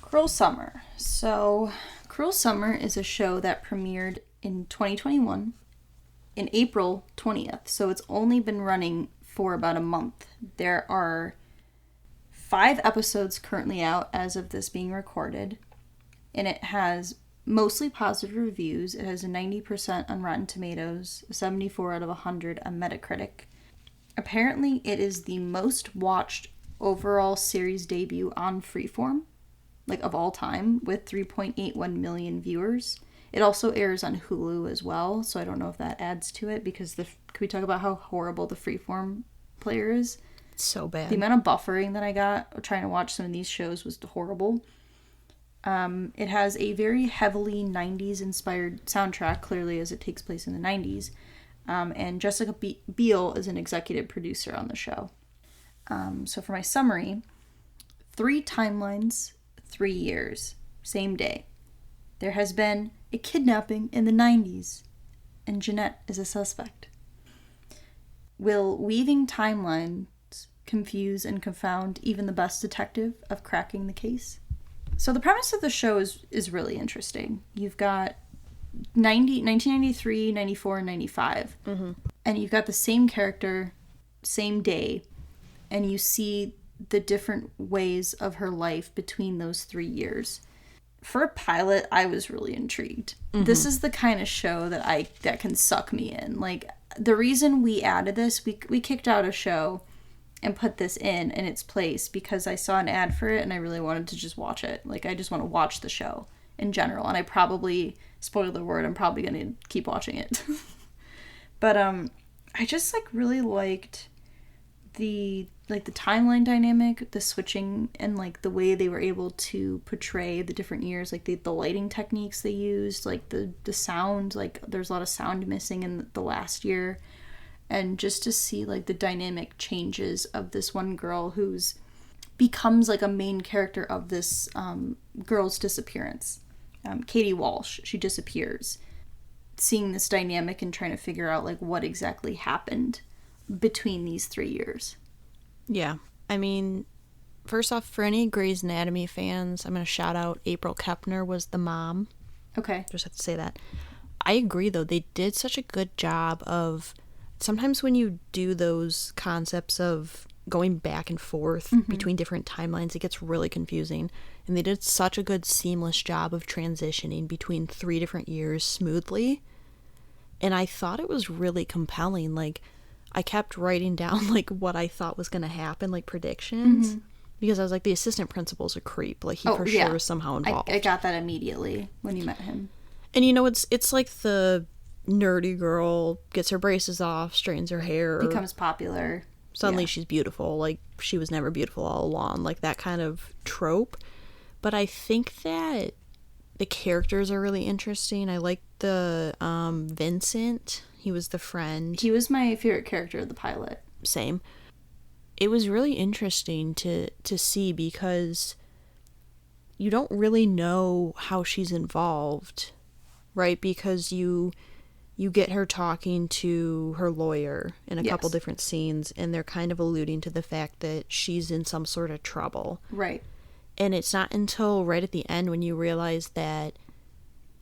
Speaker 1: Cruel Summer. So, Cruel Summer is a show that premiered in 2021, in April 20th. So it's only been running for about a month. There are 5 episodes currently out as of this being recorded, and it has mostly positive reviews. It has a 90% on Rotten Tomatoes, a 74 out of 100 on Metacritic. Apparently, it is the most watched overall series debut on Freeform, like of all time, with 3.81 million viewers. It also airs on Hulu as well, so I don't know if that adds to it, because can we talk about how horrible the Freeform player is?
Speaker 2: It's so bad.
Speaker 1: The amount of buffering that I got trying to watch some of these shows was horrible. It has a very heavily 90s inspired soundtrack, clearly, as it takes place in the 90s. And Jessica Biel is an executive producer on the show. So for my summary, 3 timelines, 3 years, same day. There has been a kidnapping in the 90s, and Jeanette is a suspect. Will weaving timelines confuse and confound even the best detective of cracking the case? So the premise of the show is really interesting. You've got 1993, 94, and 95. Mm-hmm. And you've got the same character, same day, and you see the different ways of her life between those 3 years. For a pilot, I was really intrigued. Mm-hmm. This is the kind of show that can suck me in. Like, the reason we added this, we kicked out a show and put this in its place because I saw an ad for it and I really wanted to just watch it. Like, I just want to watch the show in general. And I probably, spoiler word, I'm probably going to keep watching it. But I just, really liked the timeline dynamic, the switching, and, the way they were able to portray the different years, the lighting techniques they used, the sound, there's a lot of sound missing in the last year. And just to see, the dynamic changes of this one girl who's becomes, a main character of this girl's disappearance. Katie Walsh, she disappears. Seeing this dynamic and trying to figure out, what exactly happened between these 3 years.
Speaker 2: Yeah. I mean, first off, for any Grey's Anatomy fans, I'm going to shout out April Kepner was the mom.
Speaker 1: Okay.
Speaker 2: Just have to say that. I agree, though. They did such a good job of... Sometimes when you do those concepts of going back and forth mm-hmm. between different timelines, it gets really confusing. And they did such a good seamless job of transitioning between 3 different years smoothly. And I thought it was really compelling. I kept writing down, what I thought was going to happen, predictions. Mm-hmm. Because I was the assistant principal's a creep. He sure was somehow involved.
Speaker 1: I got that immediately when you met him.
Speaker 2: And, it's like the... nerdy girl gets her braces off, straightens her hair,
Speaker 1: becomes popular,
Speaker 2: suddenly she's beautiful, she was never beautiful all along, that kind of trope. But I think that the characters are really interesting. I like the Vincent. He was the friend.
Speaker 1: He was my favorite character of the pilot.
Speaker 2: Same. It was really interesting to see because you don't really know how she's involved, right? Because you get her talking to her lawyer in a couple different scenes, and they're kind of alluding to the fact that she's in some sort of trouble.
Speaker 1: Right.
Speaker 2: And it's not until right at the end when you realize that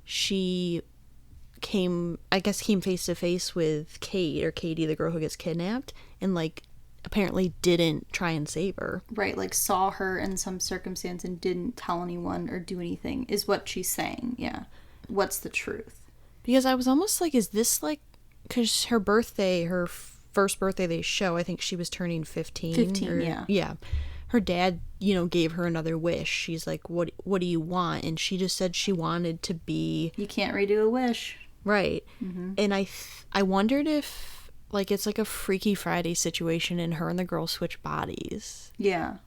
Speaker 2: she came face to face with Katie, the girl who gets kidnapped, and apparently didn't try and save her. Right,
Speaker 1: saw her in some circumstance and didn't tell anyone or do anything, is what she's saying. Yeah. What's the truth?
Speaker 2: Because I was almost is this because her first birthday they show, I think she was turning 15.
Speaker 1: 15, yeah.
Speaker 2: Yeah. Her dad, gave her another wish. She's like, what do you want? And she just said she wanted to be...
Speaker 1: You can't redo a wish.
Speaker 2: Right. Mm-hmm. And I wondered if, it's a Freaky Friday situation and her and the girl switch bodies.
Speaker 1: Yeah.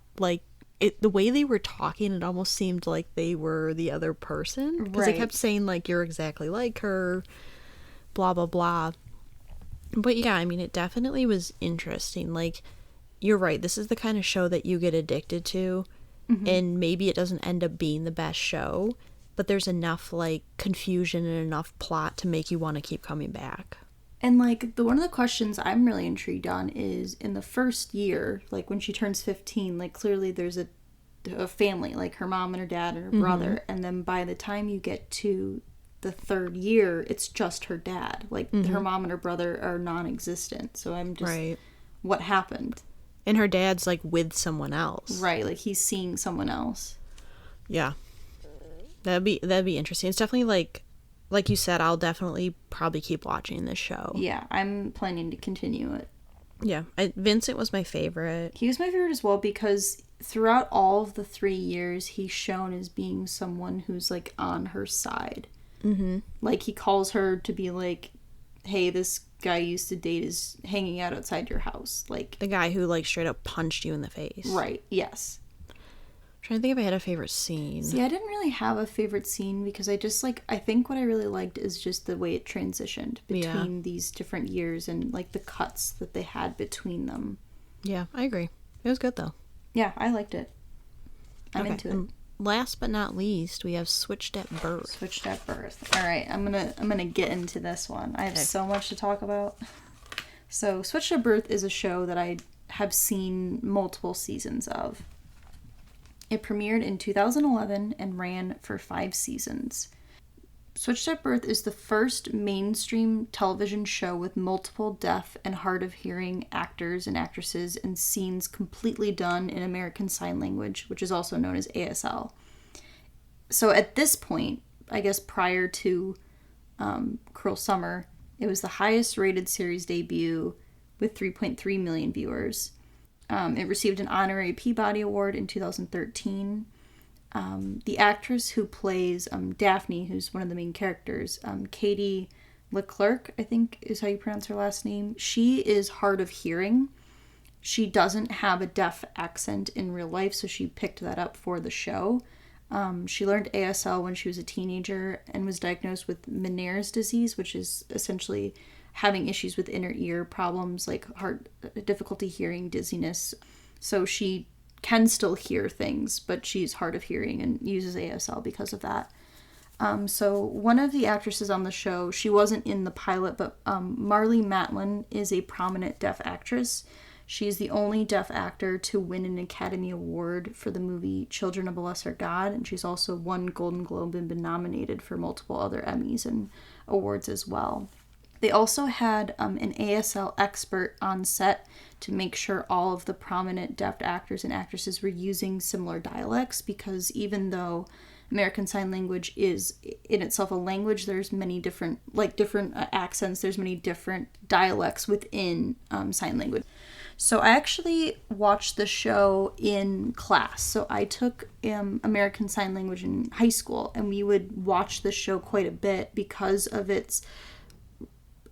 Speaker 2: The way they were talking, it almost seemed like they were the other person. Because they kept saying, you're exactly like her, blah, blah, blah. But yeah, I mean, it definitely was interesting. You're right, this is the kind of show that you get addicted to. Mm-hmm. And maybe it doesn't end up being the best show, but there's enough, confusion and enough plot to make you want to keep coming back.
Speaker 1: And, one of the questions I'm really intrigued on is, in the first year, when she turns 15, clearly there's a family, her mom and her dad and her mm-hmm. brother, and then by the time you get to the 3rd year, it's just her dad. Mm-hmm. Her mom and her brother are non-existent, so I'm just... Right. What happened?
Speaker 2: And her dad's, like, with someone else.
Speaker 1: Right, like he's seeing someone else.
Speaker 2: Yeah. That'd be interesting. It's definitely, like you said, I'll definitely probably keep watching this show.
Speaker 1: Yeah, I'm planning to continue it.
Speaker 2: Yeah. Vincent was my favorite.
Speaker 1: He was my favorite as well because throughout all of the 3 years, he's shown as being someone who's, like, on her side.
Speaker 2: Mm-hmm.
Speaker 1: Like, he calls her to be like, hey, this guy you used to date is hanging out outside your house. Like,
Speaker 2: The guy who, like, straight up punched you in the face.
Speaker 1: right, yes.
Speaker 2: I'm trying to think if I had a favorite scene.
Speaker 1: See, I didn't really have a favorite scene because I just, like, I think what I really liked is just the way it transitioned between these different years and, like, the cuts that they had between them.
Speaker 2: Yeah, I agree. It was good, though.
Speaker 1: Yeah, I liked it. I'm into it.
Speaker 2: And last but not least, we have Switched at Birth.
Speaker 1: Switched at Birth. All right, I'm gonna get into this one. I have so much to talk about. So, Switched at Birth is a show that I have seen multiple seasons of. It premiered in 2011 and ran for 5 seasons. Switched at Birth is the first mainstream television show with multiple deaf and hard of hearing actors and actresses and scenes completely done in American Sign Language, which is also known as ASL. So at this point, I guess prior to Cruel Summer, it was the highest rated series debut with 3.3 million viewers. It received an honorary Peabody Award in 2013. The actress who plays Daphne, who's one of the main characters, Katie Leclerc, I think is how you pronounce her last name, she is hard of hearing. She doesn't have a deaf accent in real life, so she picked that up for the show. She learned ASL when she was a teenager and was diagnosed with Meniere's disease, which is essentially having issues with inner ear problems like difficulty hearing, dizziness. So she can still hear things, but she's hard of hearing and uses ASL because of that. So one of the actresses on the show, she wasn't in the pilot, but Marlee Matlin is a prominent deaf actress. She's the only deaf actor to win an Academy Award for the movie Children of a Lesser God, and she's also won Golden Globe and been nominated for multiple other Emmys and awards as well. They also had an ASL expert on set to make sure all of the prominent deaf actors and actresses were using similar dialects, because even though American Sign Language is in itself a language, there's many different accents, there's many different dialects within sign language. So I actually watched the show in class. So I took American Sign Language in high school, and we would watch the show quite a bit because of its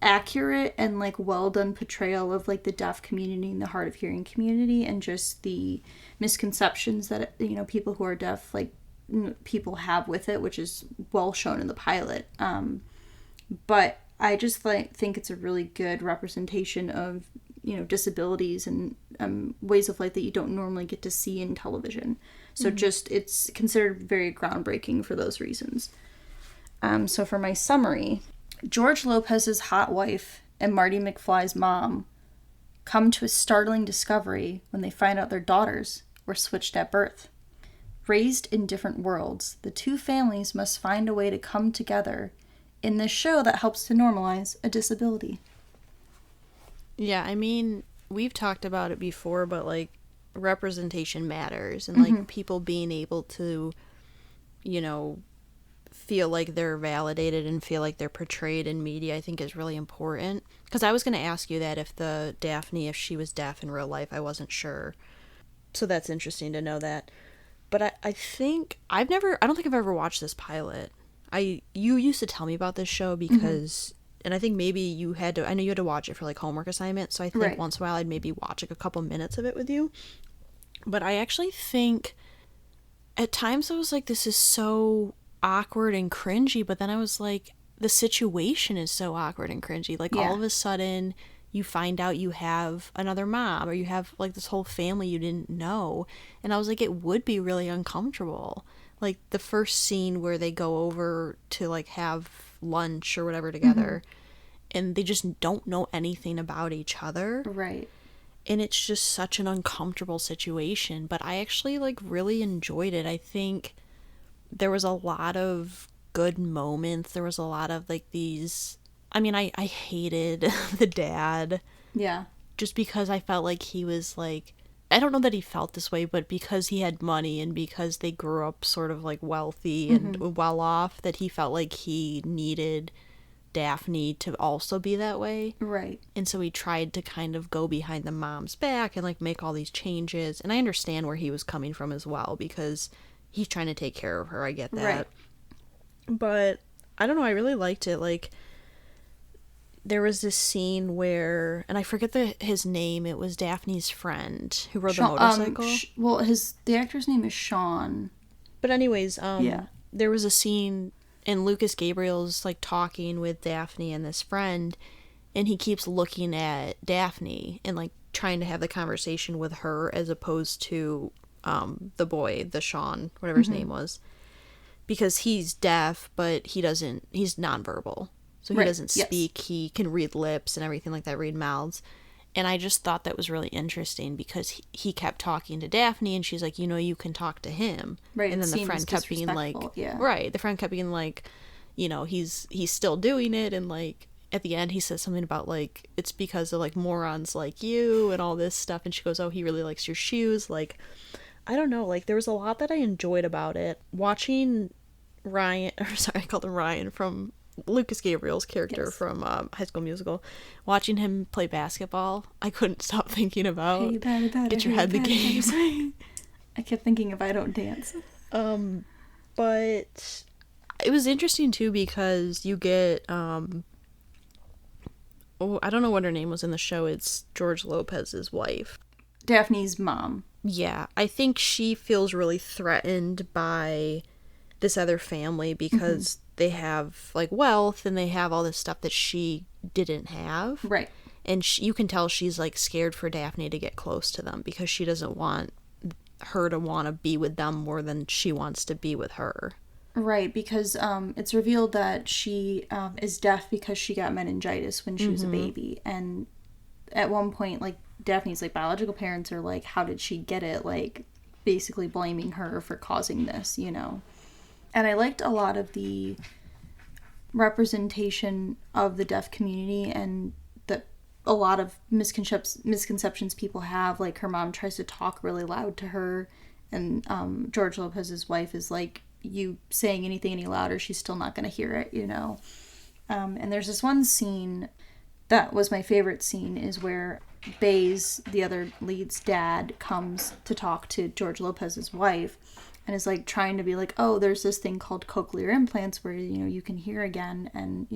Speaker 1: accurate and like well done portrayal of like the deaf community and the hard of hearing community, and just the misconceptions that, you know, people who are deaf people have with it, which is well shown in the pilot. But I just think it's a really good representation of, you know, disabilities and ways of life that you don't normally get to see in television. So it's considered very groundbreaking for those reasons. So for my summary, George Lopez's hot wife and Marty McFly's mom come to a startling discovery when they find out their daughters were switched at birth. Raised in different worlds, the two families must find a way to come together in this show that helps to normalize a disability.
Speaker 2: Yeah, I mean, we've talked about it before, but like representation matters, and like people being able to, you know, feel like they're validated and feel like they're portrayed in media, I think is really important. Because I was going to ask you that if Daphne, if she was deaf in real life, I wasn't sure. So that's interesting to know that. But I think I don't think I've ever watched this pilot. You used to tell me about this show because, and I think maybe I know you had to watch it for like homework assignments. So I think once in a while I'd maybe watch like a couple minutes of it with you. But I actually think at times I was like, this is so awkward and cringy. But then I was like, the situation is so awkward and cringy. Like all of a sudden you find out you have another mom, or you have like this whole family you didn't know. And I was like, it would be really uncomfortable. Like the first scene where they go over to like have lunch or whatever together, and they just don't know anything about each other.
Speaker 1: Right.
Speaker 2: And it's just such an uncomfortable situation. But I actually like really enjoyed it. I think there was a lot of good moments. There was a lot of like these, I mean, I hated the dad.
Speaker 1: Yeah.
Speaker 2: Just because I felt like he was like I don't know that he felt this way, but because he had money and because they grew up sort of like wealthy and well off, that he felt like he needed Daphne to also be that way.
Speaker 1: Right.
Speaker 2: And so he tried to kind of go behind the mom's back and like make all these changes. And I understand where he was coming from as well, because he's trying to take care of her. I get that.
Speaker 1: Right.
Speaker 2: But I don't know, I really liked it. Like, there was this scene where, and I forget his name, it was Daphne's friend who rode the motorcycle.
Speaker 1: The actor's name is Sean.
Speaker 2: But anyways,
Speaker 1: Yeah.
Speaker 2: there was a scene, and Lucas Gabriel's like talking with Daphne and this friend, and he keeps looking at Daphne and like trying to have the conversation with her as opposed to the boy, the Sean, whatever his name was, because he's deaf, but he's nonverbal, so he doesn't speak. Yes. He can read lips and everything like that, read mouths. And I just thought that was really interesting because he kept talking to Daphne, and she's like, you can talk to him.
Speaker 1: Right.
Speaker 2: And then the friend kept being like, right. The friend kept being like, he's still doing it. And like, at the end, he says something about like, it's because of like morons like you and all this stuff. And she goes, oh, he really likes your shoes. Like, I don't know. Like, there was a lot that I enjoyed about it. Watching I called him Ryan from Lucas Gabriel's character from High School Musical, watching him play basketball, I couldn't stop thinking about get your head in the game.
Speaker 1: I kept thinking of I Don't Dance.
Speaker 2: But it was interesting too because you get I don't know what her name was in the show. It's George Lopez's wife,
Speaker 1: Daphne's mom.
Speaker 2: Yeah, I think she feels really threatened by this other family because they have like wealth and they have all this stuff that she didn't have.
Speaker 1: Right.
Speaker 2: And you can tell she's like scared for Daphne to get close to them because she doesn't want her to want to be with them more than she wants to be with her.
Speaker 1: Right, because it's revealed that she is deaf because she got meningitis when she was a baby. And at one point, like, Daphne's like biological parents are like, how did she get it? Like, basically blaming her for causing this, And I liked a lot of the representation of the deaf community and that a lot of misconceptions people have. Like, her mom tries to talk really loud to her, and George Lopez's wife is like, you saying anything any louder, she's still not going to hear it, And there's this one scene that was my favorite scene, is where Baze, the other lead's dad, comes to talk to George Lopez's wife and is like trying to be like, oh, there's this thing called cochlear implants where, you can hear again, and,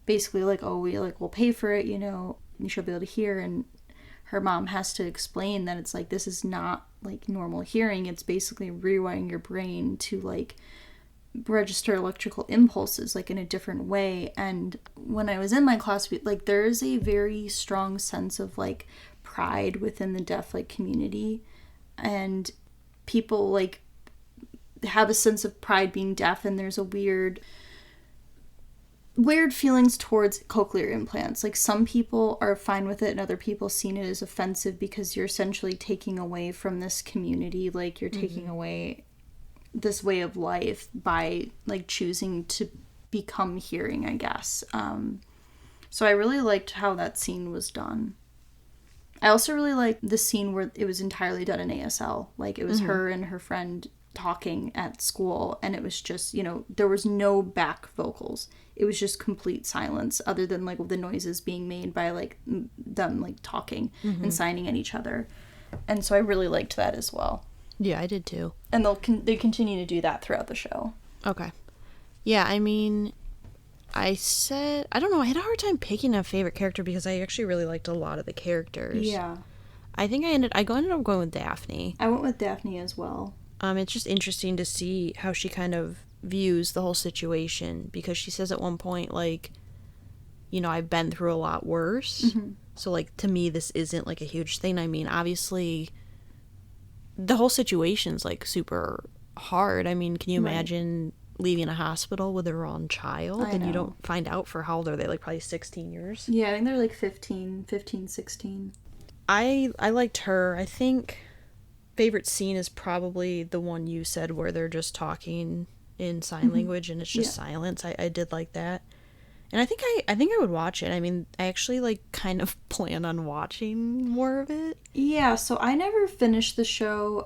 Speaker 1: basically like, oh, we'll pay for it, you should be able to hear. And her mom has to explain that it's like, this is not like normal hearing. It's basically rewiring your brain to like register electrical impulses like in a different way. And when I was in my class, like, there is a very strong sense of like pride within the deaf like community, and people like have a sense of pride being deaf, and there's a weird feelings towards cochlear implants. Like, some people are fine with it and other people seen it as offensive because you're essentially taking away from this community. Like, you're taking away this way of life by like choosing to become hearing, I guess. So I really liked how that scene was done. I also really liked the scene where it was entirely done in ASL. Like, it was her and her friend talking at school, and it was just, there was no back vocals. It was just complete silence other than like the noises being made by like them like talking and signing at each other. And so I really liked that as well.
Speaker 2: Yeah, I did too.
Speaker 1: And they continue to do that throughout the show.
Speaker 2: Okay. Yeah, I mean, I don't know, I had a hard time picking a favorite character because I actually really liked a lot of the characters.
Speaker 1: Yeah.
Speaker 2: I think I ended up going with Daphne.
Speaker 1: I went with Daphne as well.
Speaker 2: It's just interesting to see how she kind of views the whole situation, because she says at one point, like, I've been through a lot worse. So, like, to me, this isn't, like, a huge thing. I mean, obviously, the whole situation's, like, super hard. I mean, can you imagine leaving a hospital with their own child? And you don't find out for how old are they? Like, probably 16 years?
Speaker 1: Yeah, I think they're, like, 15, 16.
Speaker 2: I liked her. I think favorite scene is probably the one you said where they're just talking in sign language and it's just silence. I did like that. And I think I would watch it. I mean, I actually like kind of plan on watching more of it.
Speaker 1: Yeah, so I never finished the show.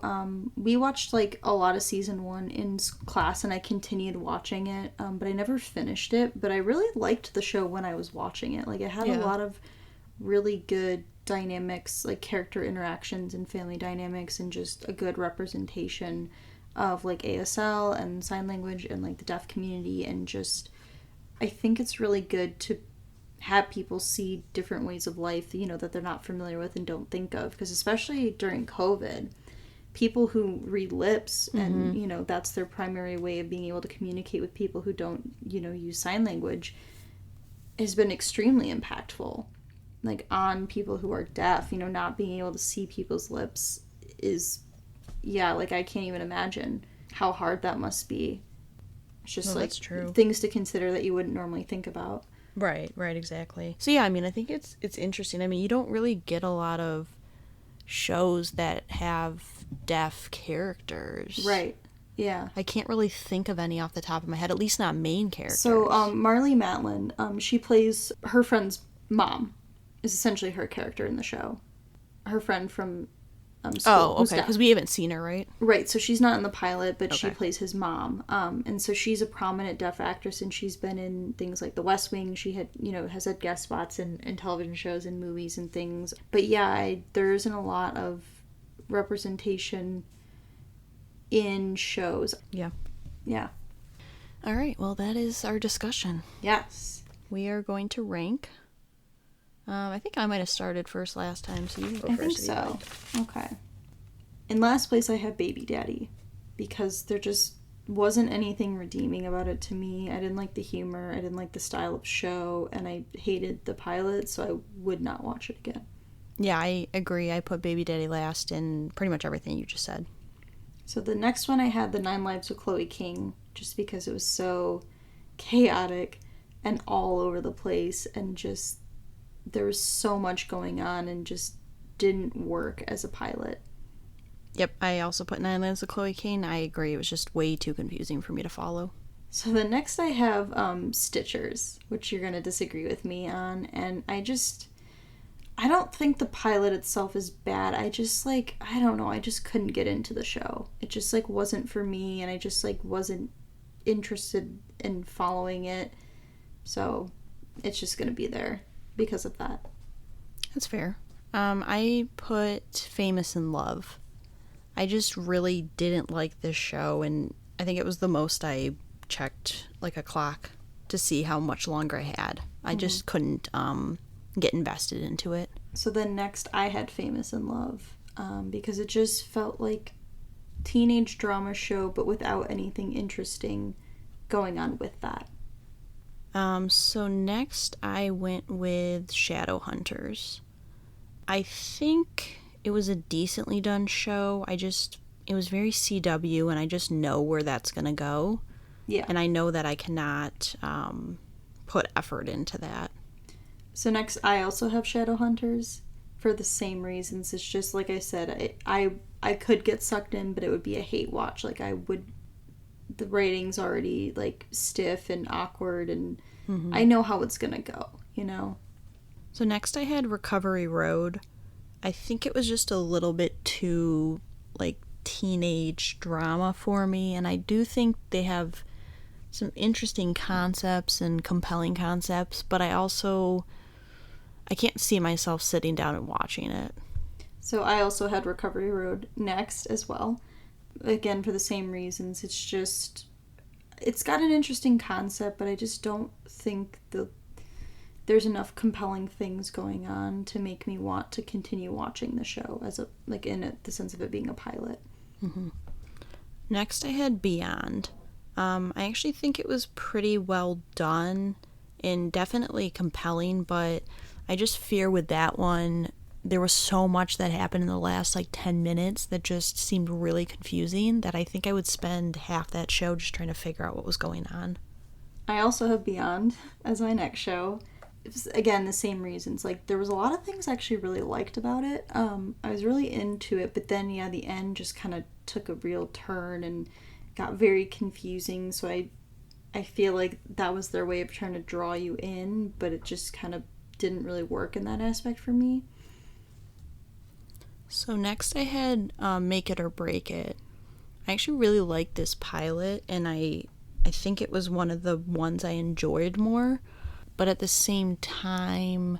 Speaker 1: We watched like a lot of season 1 in class, and I continued watching it, but I never finished it. But I really liked the show when I was watching it. Like, it had a lot of really good dynamics, like character interactions and family dynamics, and just a good representation of like ASL and sign language and like the deaf community. And just, I think it's really good to have people see different ways of life, you know, that they're not familiar with and don't think of. Because especially during COVID, people who read lips and, you know, that's their primary way of being able to communicate with people who don't, you know, use sign language, has been extremely impactful. Like, on people who are deaf, you know, not being able to see people's lips is, yeah, like, I can't even imagine how hard that must be. It's just, like,
Speaker 2: that's true.
Speaker 1: Things to consider that you wouldn't normally think about.
Speaker 2: Right, exactly. So yeah, I mean, I think it's interesting. I mean, you don't really get a lot of shows that have deaf characters.
Speaker 1: Right. Yeah.
Speaker 2: I can't really think of any off the top of my head, at least not main characters.
Speaker 1: So, Marlee Matlin, she plays her friend's mom, is essentially her character in the show. Her friend from school.
Speaker 2: Oh, okay, because we haven't seen her, right?
Speaker 1: Right, so she's not in the pilot, but she
Speaker 2: Okay.
Speaker 1: plays his mom. And so she's a prominent deaf actress, and she's been in things like The West Wing. She had, you know, has had guest spots in television shows and movies and things. But yeah, there isn't a lot of representation in shows.
Speaker 2: Yeah.
Speaker 1: Yeah.
Speaker 2: All right, well, that is our discussion.
Speaker 1: Yes.
Speaker 2: We are going to rank. I think I might have started first last time, so you can go
Speaker 1: I
Speaker 2: first.
Speaker 1: think
Speaker 2: if you'd
Speaker 1: so.
Speaker 2: like.
Speaker 1: Okay. In last place, I have Baby Daddy, because there just wasn't anything redeeming about it to me. I didn't like the humor, I didn't like the style of show, and I hated the pilot, so I would not watch it again.
Speaker 2: Yeah, I agree. I put Baby Daddy last in pretty much everything you just said.
Speaker 1: So the next one I had The 9 Lives of Chloe King, just because it was so chaotic and all over the place, and just there was so much going on and just didn't work as a pilot.
Speaker 2: Yep, I also put 9 Lives of Chloe King. I agree. It was just way too confusing for me to follow.
Speaker 1: So the next I have Stitchers, which you're going to disagree with me on. And I don't think the pilot itself is bad. I just, like, I don't know. I just couldn't get into the show. It just, like, wasn't for me. And I just, like, wasn't interested in following it. So it's just going to be there because of that.
Speaker 2: That's fair. I put Famous in Love. I just really didn't like this show, and I think it was the most I checked, like, a clock to see how much longer I had. I just couldn't get invested into it.
Speaker 1: So then next I had Famous in Love, because it just felt like teenage drama show, but without anything interesting going on with that.
Speaker 2: So next I went with Shadowhunters. I think it was a decently done show. It was very CW, and I just know where that's going to go.
Speaker 1: Yeah.
Speaker 2: And I know that I cannot put effort into that.
Speaker 1: So next I also have Shadowhunters for the same reasons. It's just, like I said, I could get sucked in, but it would be a hate watch. Like, the rating's already, like, stiff and awkward, and I know how it's gonna go, you know?
Speaker 2: So next I had Recovery Road. I think it was just a little bit too, like, teenage drama for me, and I do think they have some interesting concepts and compelling concepts, but I can't see myself sitting down and watching it.
Speaker 1: So I also had Recovery Road next as well. Again, for the same reasons. It's got an interesting concept, but I just don't think there's enough compelling things going on to make me want to continue watching the show the sense of it being a pilot.
Speaker 2: Mm-hmm. Next I had Beyond. I actually think it was pretty well done and definitely compelling, but I just fear with that one, there was so much that happened in the last, 10 minutes that just seemed really confusing that I think I would spend half that show just trying to figure out what was going on.
Speaker 1: I also have Beyond as my next show. It was, again, the same reasons. Like, there was a lot of things I actually really liked about it. I was really into it, but then, the end just kind of took a real turn and got very confusing, so I I feel like that was their way of trying to draw you in, but it just kind of didn't really work in that aspect for me.
Speaker 2: So next I had Make It or Break It. I actually really liked this pilot, and I think it was one of the ones I enjoyed more. But at the same time,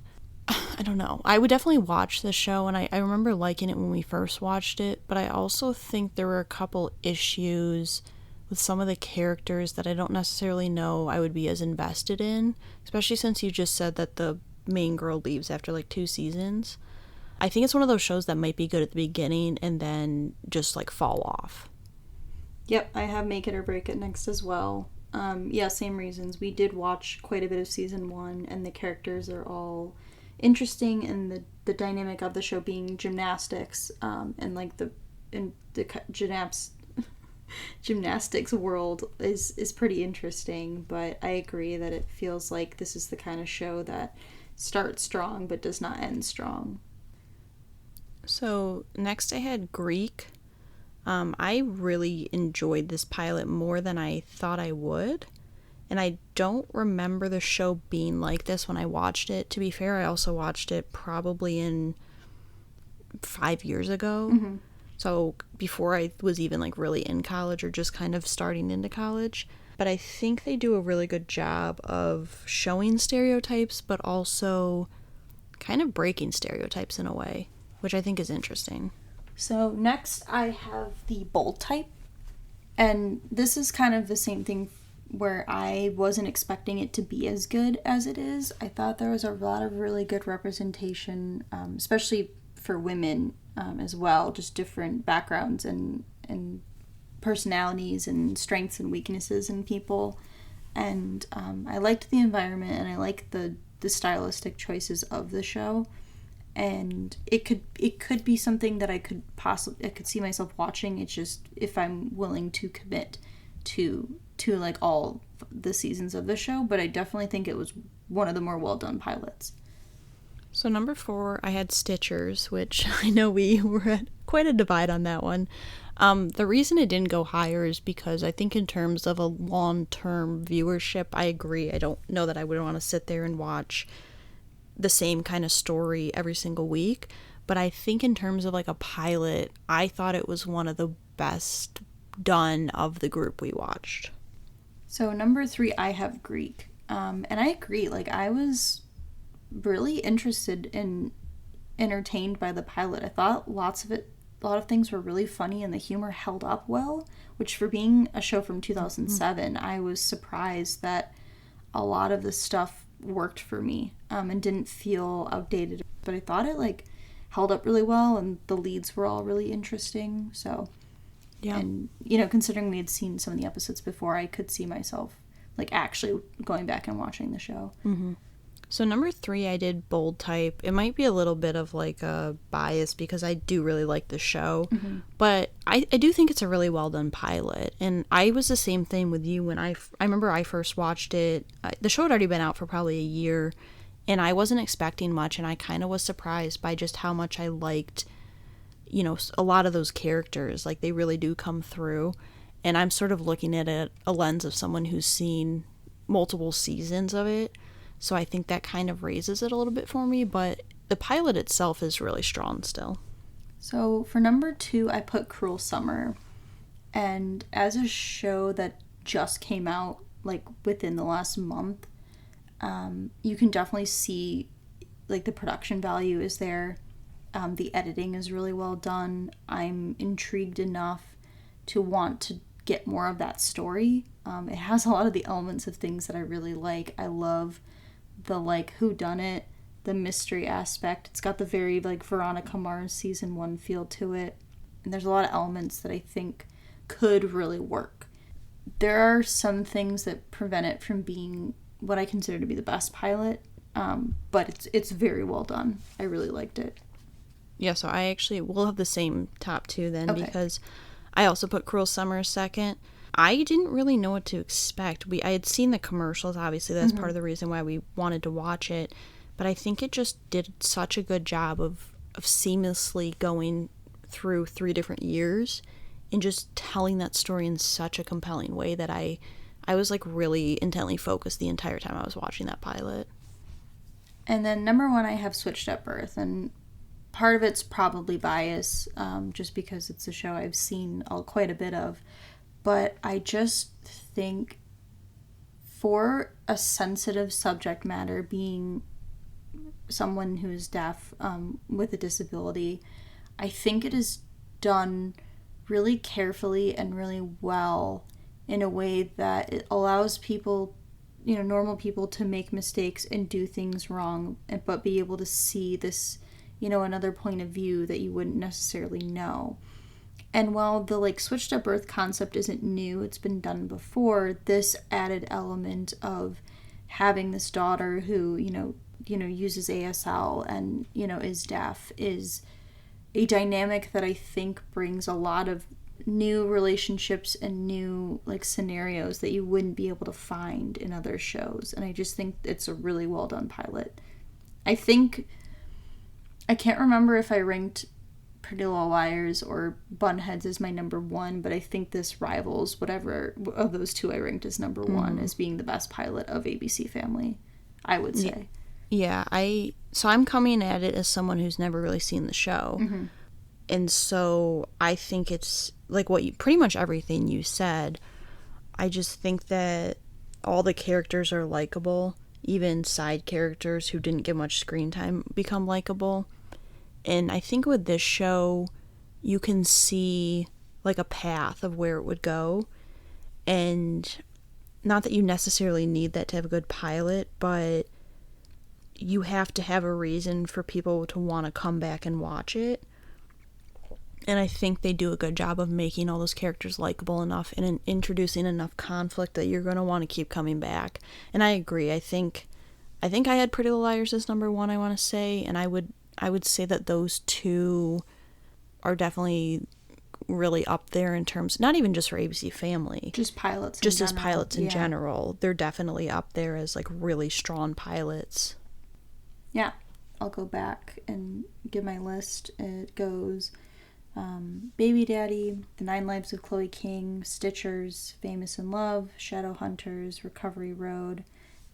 Speaker 2: I don't know. I would definitely watch the show, and I remember liking it when we first watched it, but I also think there were a couple issues with some of the characters that I don't necessarily know I would be as invested in, especially since you just said that the main girl leaves after like 2 seasons. I think it's one of those shows that might be good at the beginning and then just like fall off.
Speaker 1: Yep, I have Make It or Break It next as well. Yeah, same reasons. We did watch quite a bit of season 1, and the characters are all interesting, and the dynamic of the show being gymnastics, and like the gymnastics world is pretty interesting. But I agree that it feels like this is the kind of show that starts strong but does not end strong.
Speaker 2: So next I had Greek. I really enjoyed this pilot more than I thought I would. And I don't remember the show being like this when I watched it. To be fair, I also watched it probably in 5 years ago.
Speaker 1: Mm-hmm.
Speaker 2: So before I was even like really in college or just kind of starting into college. But I think they do a really good job of showing stereotypes, but also kind of breaking stereotypes in a way, which I think is interesting.
Speaker 1: So next I have the Bold Type. And this is kind of the same thing where I wasn't expecting it to be as good as it is. I thought there was a lot of really good representation, especially for women as well, just different backgrounds and personalities and strengths and weaknesses in people. And I liked the environment, and I liked the stylistic choices of the show. And it could be something that I could see myself watching. It's just if I'm willing to commit to like all the seasons of the show. But I definitely think it was one of the more well done pilots.
Speaker 2: So number 4, I had Stitchers, which I know we were at quite a divide on that one. The reason it didn't go higher is because I think in terms of a long-term viewership, I agree. I don't know that I would want to sit there and watch the same kind of story every single week. But I think in terms of like a pilot, I thought it was one of the best done of the group we watched.
Speaker 1: So number 3, I have Greek. And I agree. Like, I was really interested and entertained by the pilot. I thought a lot of things were really funny, and the humor held up well, which for being a show from 2007, I was surprised that a lot of the stuff worked for me, and didn't feel outdated. But I thought it like held up really well, and the leads were all really interesting. So yeah, and considering we had seen some of the episodes before, I could see myself like actually going back and watching the show.
Speaker 2: Mm-hmm. So number 3, I did Bold Type. It might be a little bit of like a bias because I do really like the show, but I do think it's a really well done pilot. And I was the same thing with you when I remember I first watched it. The show had already been out for probably a year, and I wasn't expecting much, and I kind of was surprised by just how much I liked, a lot of those characters. Like, they really do come through, and I'm sort of looking at it a lens of someone who's seen multiple seasons of it. So I think that kind of raises it a little bit for me, but the pilot itself is really strong still.
Speaker 1: So for number 2, I put Cruel Summer. And as a show that just came out, like, within the last month, you can definitely see, like, the production value is there. The editing is really well done. I'm intrigued enough to want to get more of that story. It has a lot of the elements of things that I really like. I love the like whodunit, the mystery aspect. It's got the very like Veronica Mars season 1 feel to it, and there's a lot of elements that I think could really work. There are some things that prevent it from being what I consider to be the best pilot, but it's very well done. I really liked it.
Speaker 2: Yeah, so I actually will have the same top 2 then,
Speaker 1: okay,
Speaker 2: because I also put Cruel Summer second. I didn't really know what to expect. I had seen the commercials, obviously. That's part of the reason why we wanted to watch it. But I think it just did such a good job of seamlessly going through 3 different years and just telling that story in such a compelling way that I I was like really intently focused the entire time I was watching that pilot.
Speaker 1: And then number 1, I have Switched at Birth, and part of it's probably bias, just because it's a show I've seen quite a bit of. But I just think for a sensitive subject matter, being someone who's deaf with a disability, I think it is done really carefully and really well in a way that it allows people, normal people, to make mistakes and do things wrong, but be able to see this, another point of view that you wouldn't necessarily know. And while the Switched at Birth concept isn't new, it's been done before, this added element of having this daughter who, uses ASL and, is deaf is a dynamic that I think brings a lot of new relationships and new scenarios that you wouldn't be able to find in other shows. And I just think it's a really well done pilot. I can't remember if I ranked Pretty Little Liars or Bunheads as my number 1, but I think this rivals whatever of those two I ranked as number 1 as being the best pilot of ABC Family, I would say.
Speaker 2: Yeah, I'm coming at it as someone who's never really seen the show.
Speaker 1: Mm-hmm.
Speaker 2: And so I think it's pretty much everything you said. I just think that all the characters are likable. Even side characters who didn't get much screen time become likable. And I think with this show, you can see a path of where it would go. And not that you necessarily need that to have a good pilot, but you have to have a reason for people to want to come back and watch it. And I think they do a good job of making all those characters likable enough and introducing enough conflict that you're going to want to keep coming back. And I agree. I think I had Pretty Little Liars as number 1, I want to say, and I would say that those two are definitely really up there in terms, not even just for ABC Family.
Speaker 1: Just pilots
Speaker 2: in general. Just as pilots in general. They're definitely up there as really strong pilots.
Speaker 1: Yeah. I'll go back and give my list. It goes Baby Daddy, The 9 Lives of Chloe King, Stitchers, Famous in Love, Shadowhunters, Recovery Road,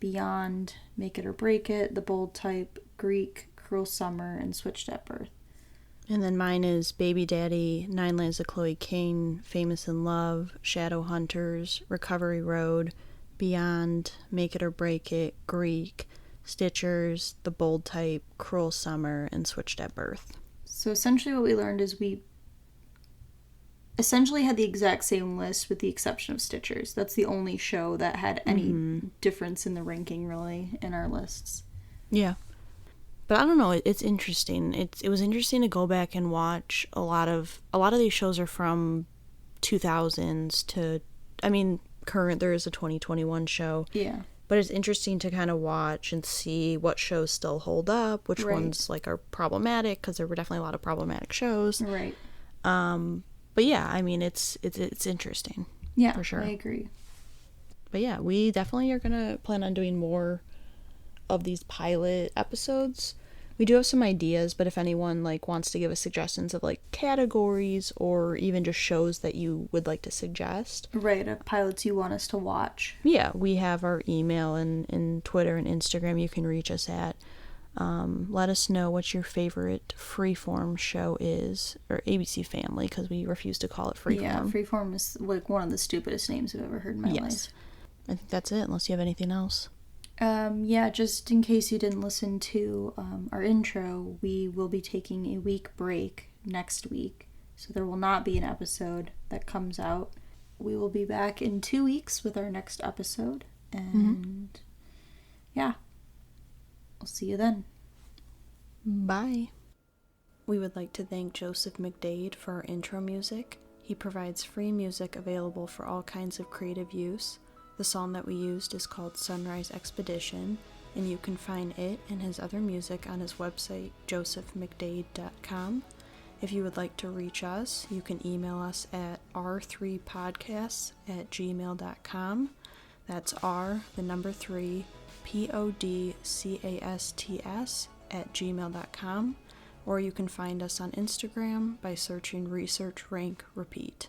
Speaker 1: Beyond, Make It or Break It, The Bold Type, Greek, Cruel Summer, and Switched at Birth.
Speaker 2: And then mine is Baby Daddy, 9 Lives of Chloe King, Famous in Love, Shadowhunters, Recovery Road, Beyond, Make It or Break It, Greek, Stitchers, The Bold Type, Cruel Summer, and Switched at Birth.
Speaker 1: So essentially what we learned is we essentially had the exact same list with the exception of Stitchers. That's the only show that had any difference in the ranking, really, in our lists.
Speaker 2: Yeah. But I don't know, it's interesting. It was interesting to go back and watch a lot of these shows are from 2000s to, current, there is a 2021 show.
Speaker 1: Yeah.
Speaker 2: But it's interesting to kind of watch and see what shows still hold up, which ones are problematic, because there were definitely a lot of problematic shows.
Speaker 1: Right.
Speaker 2: But yeah, it's interesting.
Speaker 1: Yeah,
Speaker 2: for sure.
Speaker 1: I agree.
Speaker 2: But yeah, we definitely are gonna plan on doing more of these pilot episodes. We do have some ideas, but if anyone wants to give us suggestions of categories or even just shows that you would like to suggest.
Speaker 1: Right, of pilots you want us to watch.
Speaker 2: Yeah, we have our email and Twitter and Instagram you can reach us at. Let us know what your favorite Freeform show is, or ABC Family, because we refuse to call it Freeform.
Speaker 1: Yeah, Freeform is one of the stupidest names I've ever heard in my life.
Speaker 2: I think that's it, unless you have anything else.
Speaker 1: Yeah, just in case you didn't listen to our intro, we will be taking a week break next week. So there will not be an episode that comes out. We will be back in 2 weeks with our next episode. And yeah, we'll see you then.
Speaker 2: Bye. We would like to thank Joseph McDade for our intro music. He provides free music available for all kinds of creative use. The song that we used is called Sunrise Expedition, and you can find it and his other music on his website, josephmcdade.com. If you would like to reach us, you can email us at r3podcasts@gmail.com. That's R, the number 3, podcasts@gmail.com. Or you can find us on Instagram by searching Research Rank Repeat.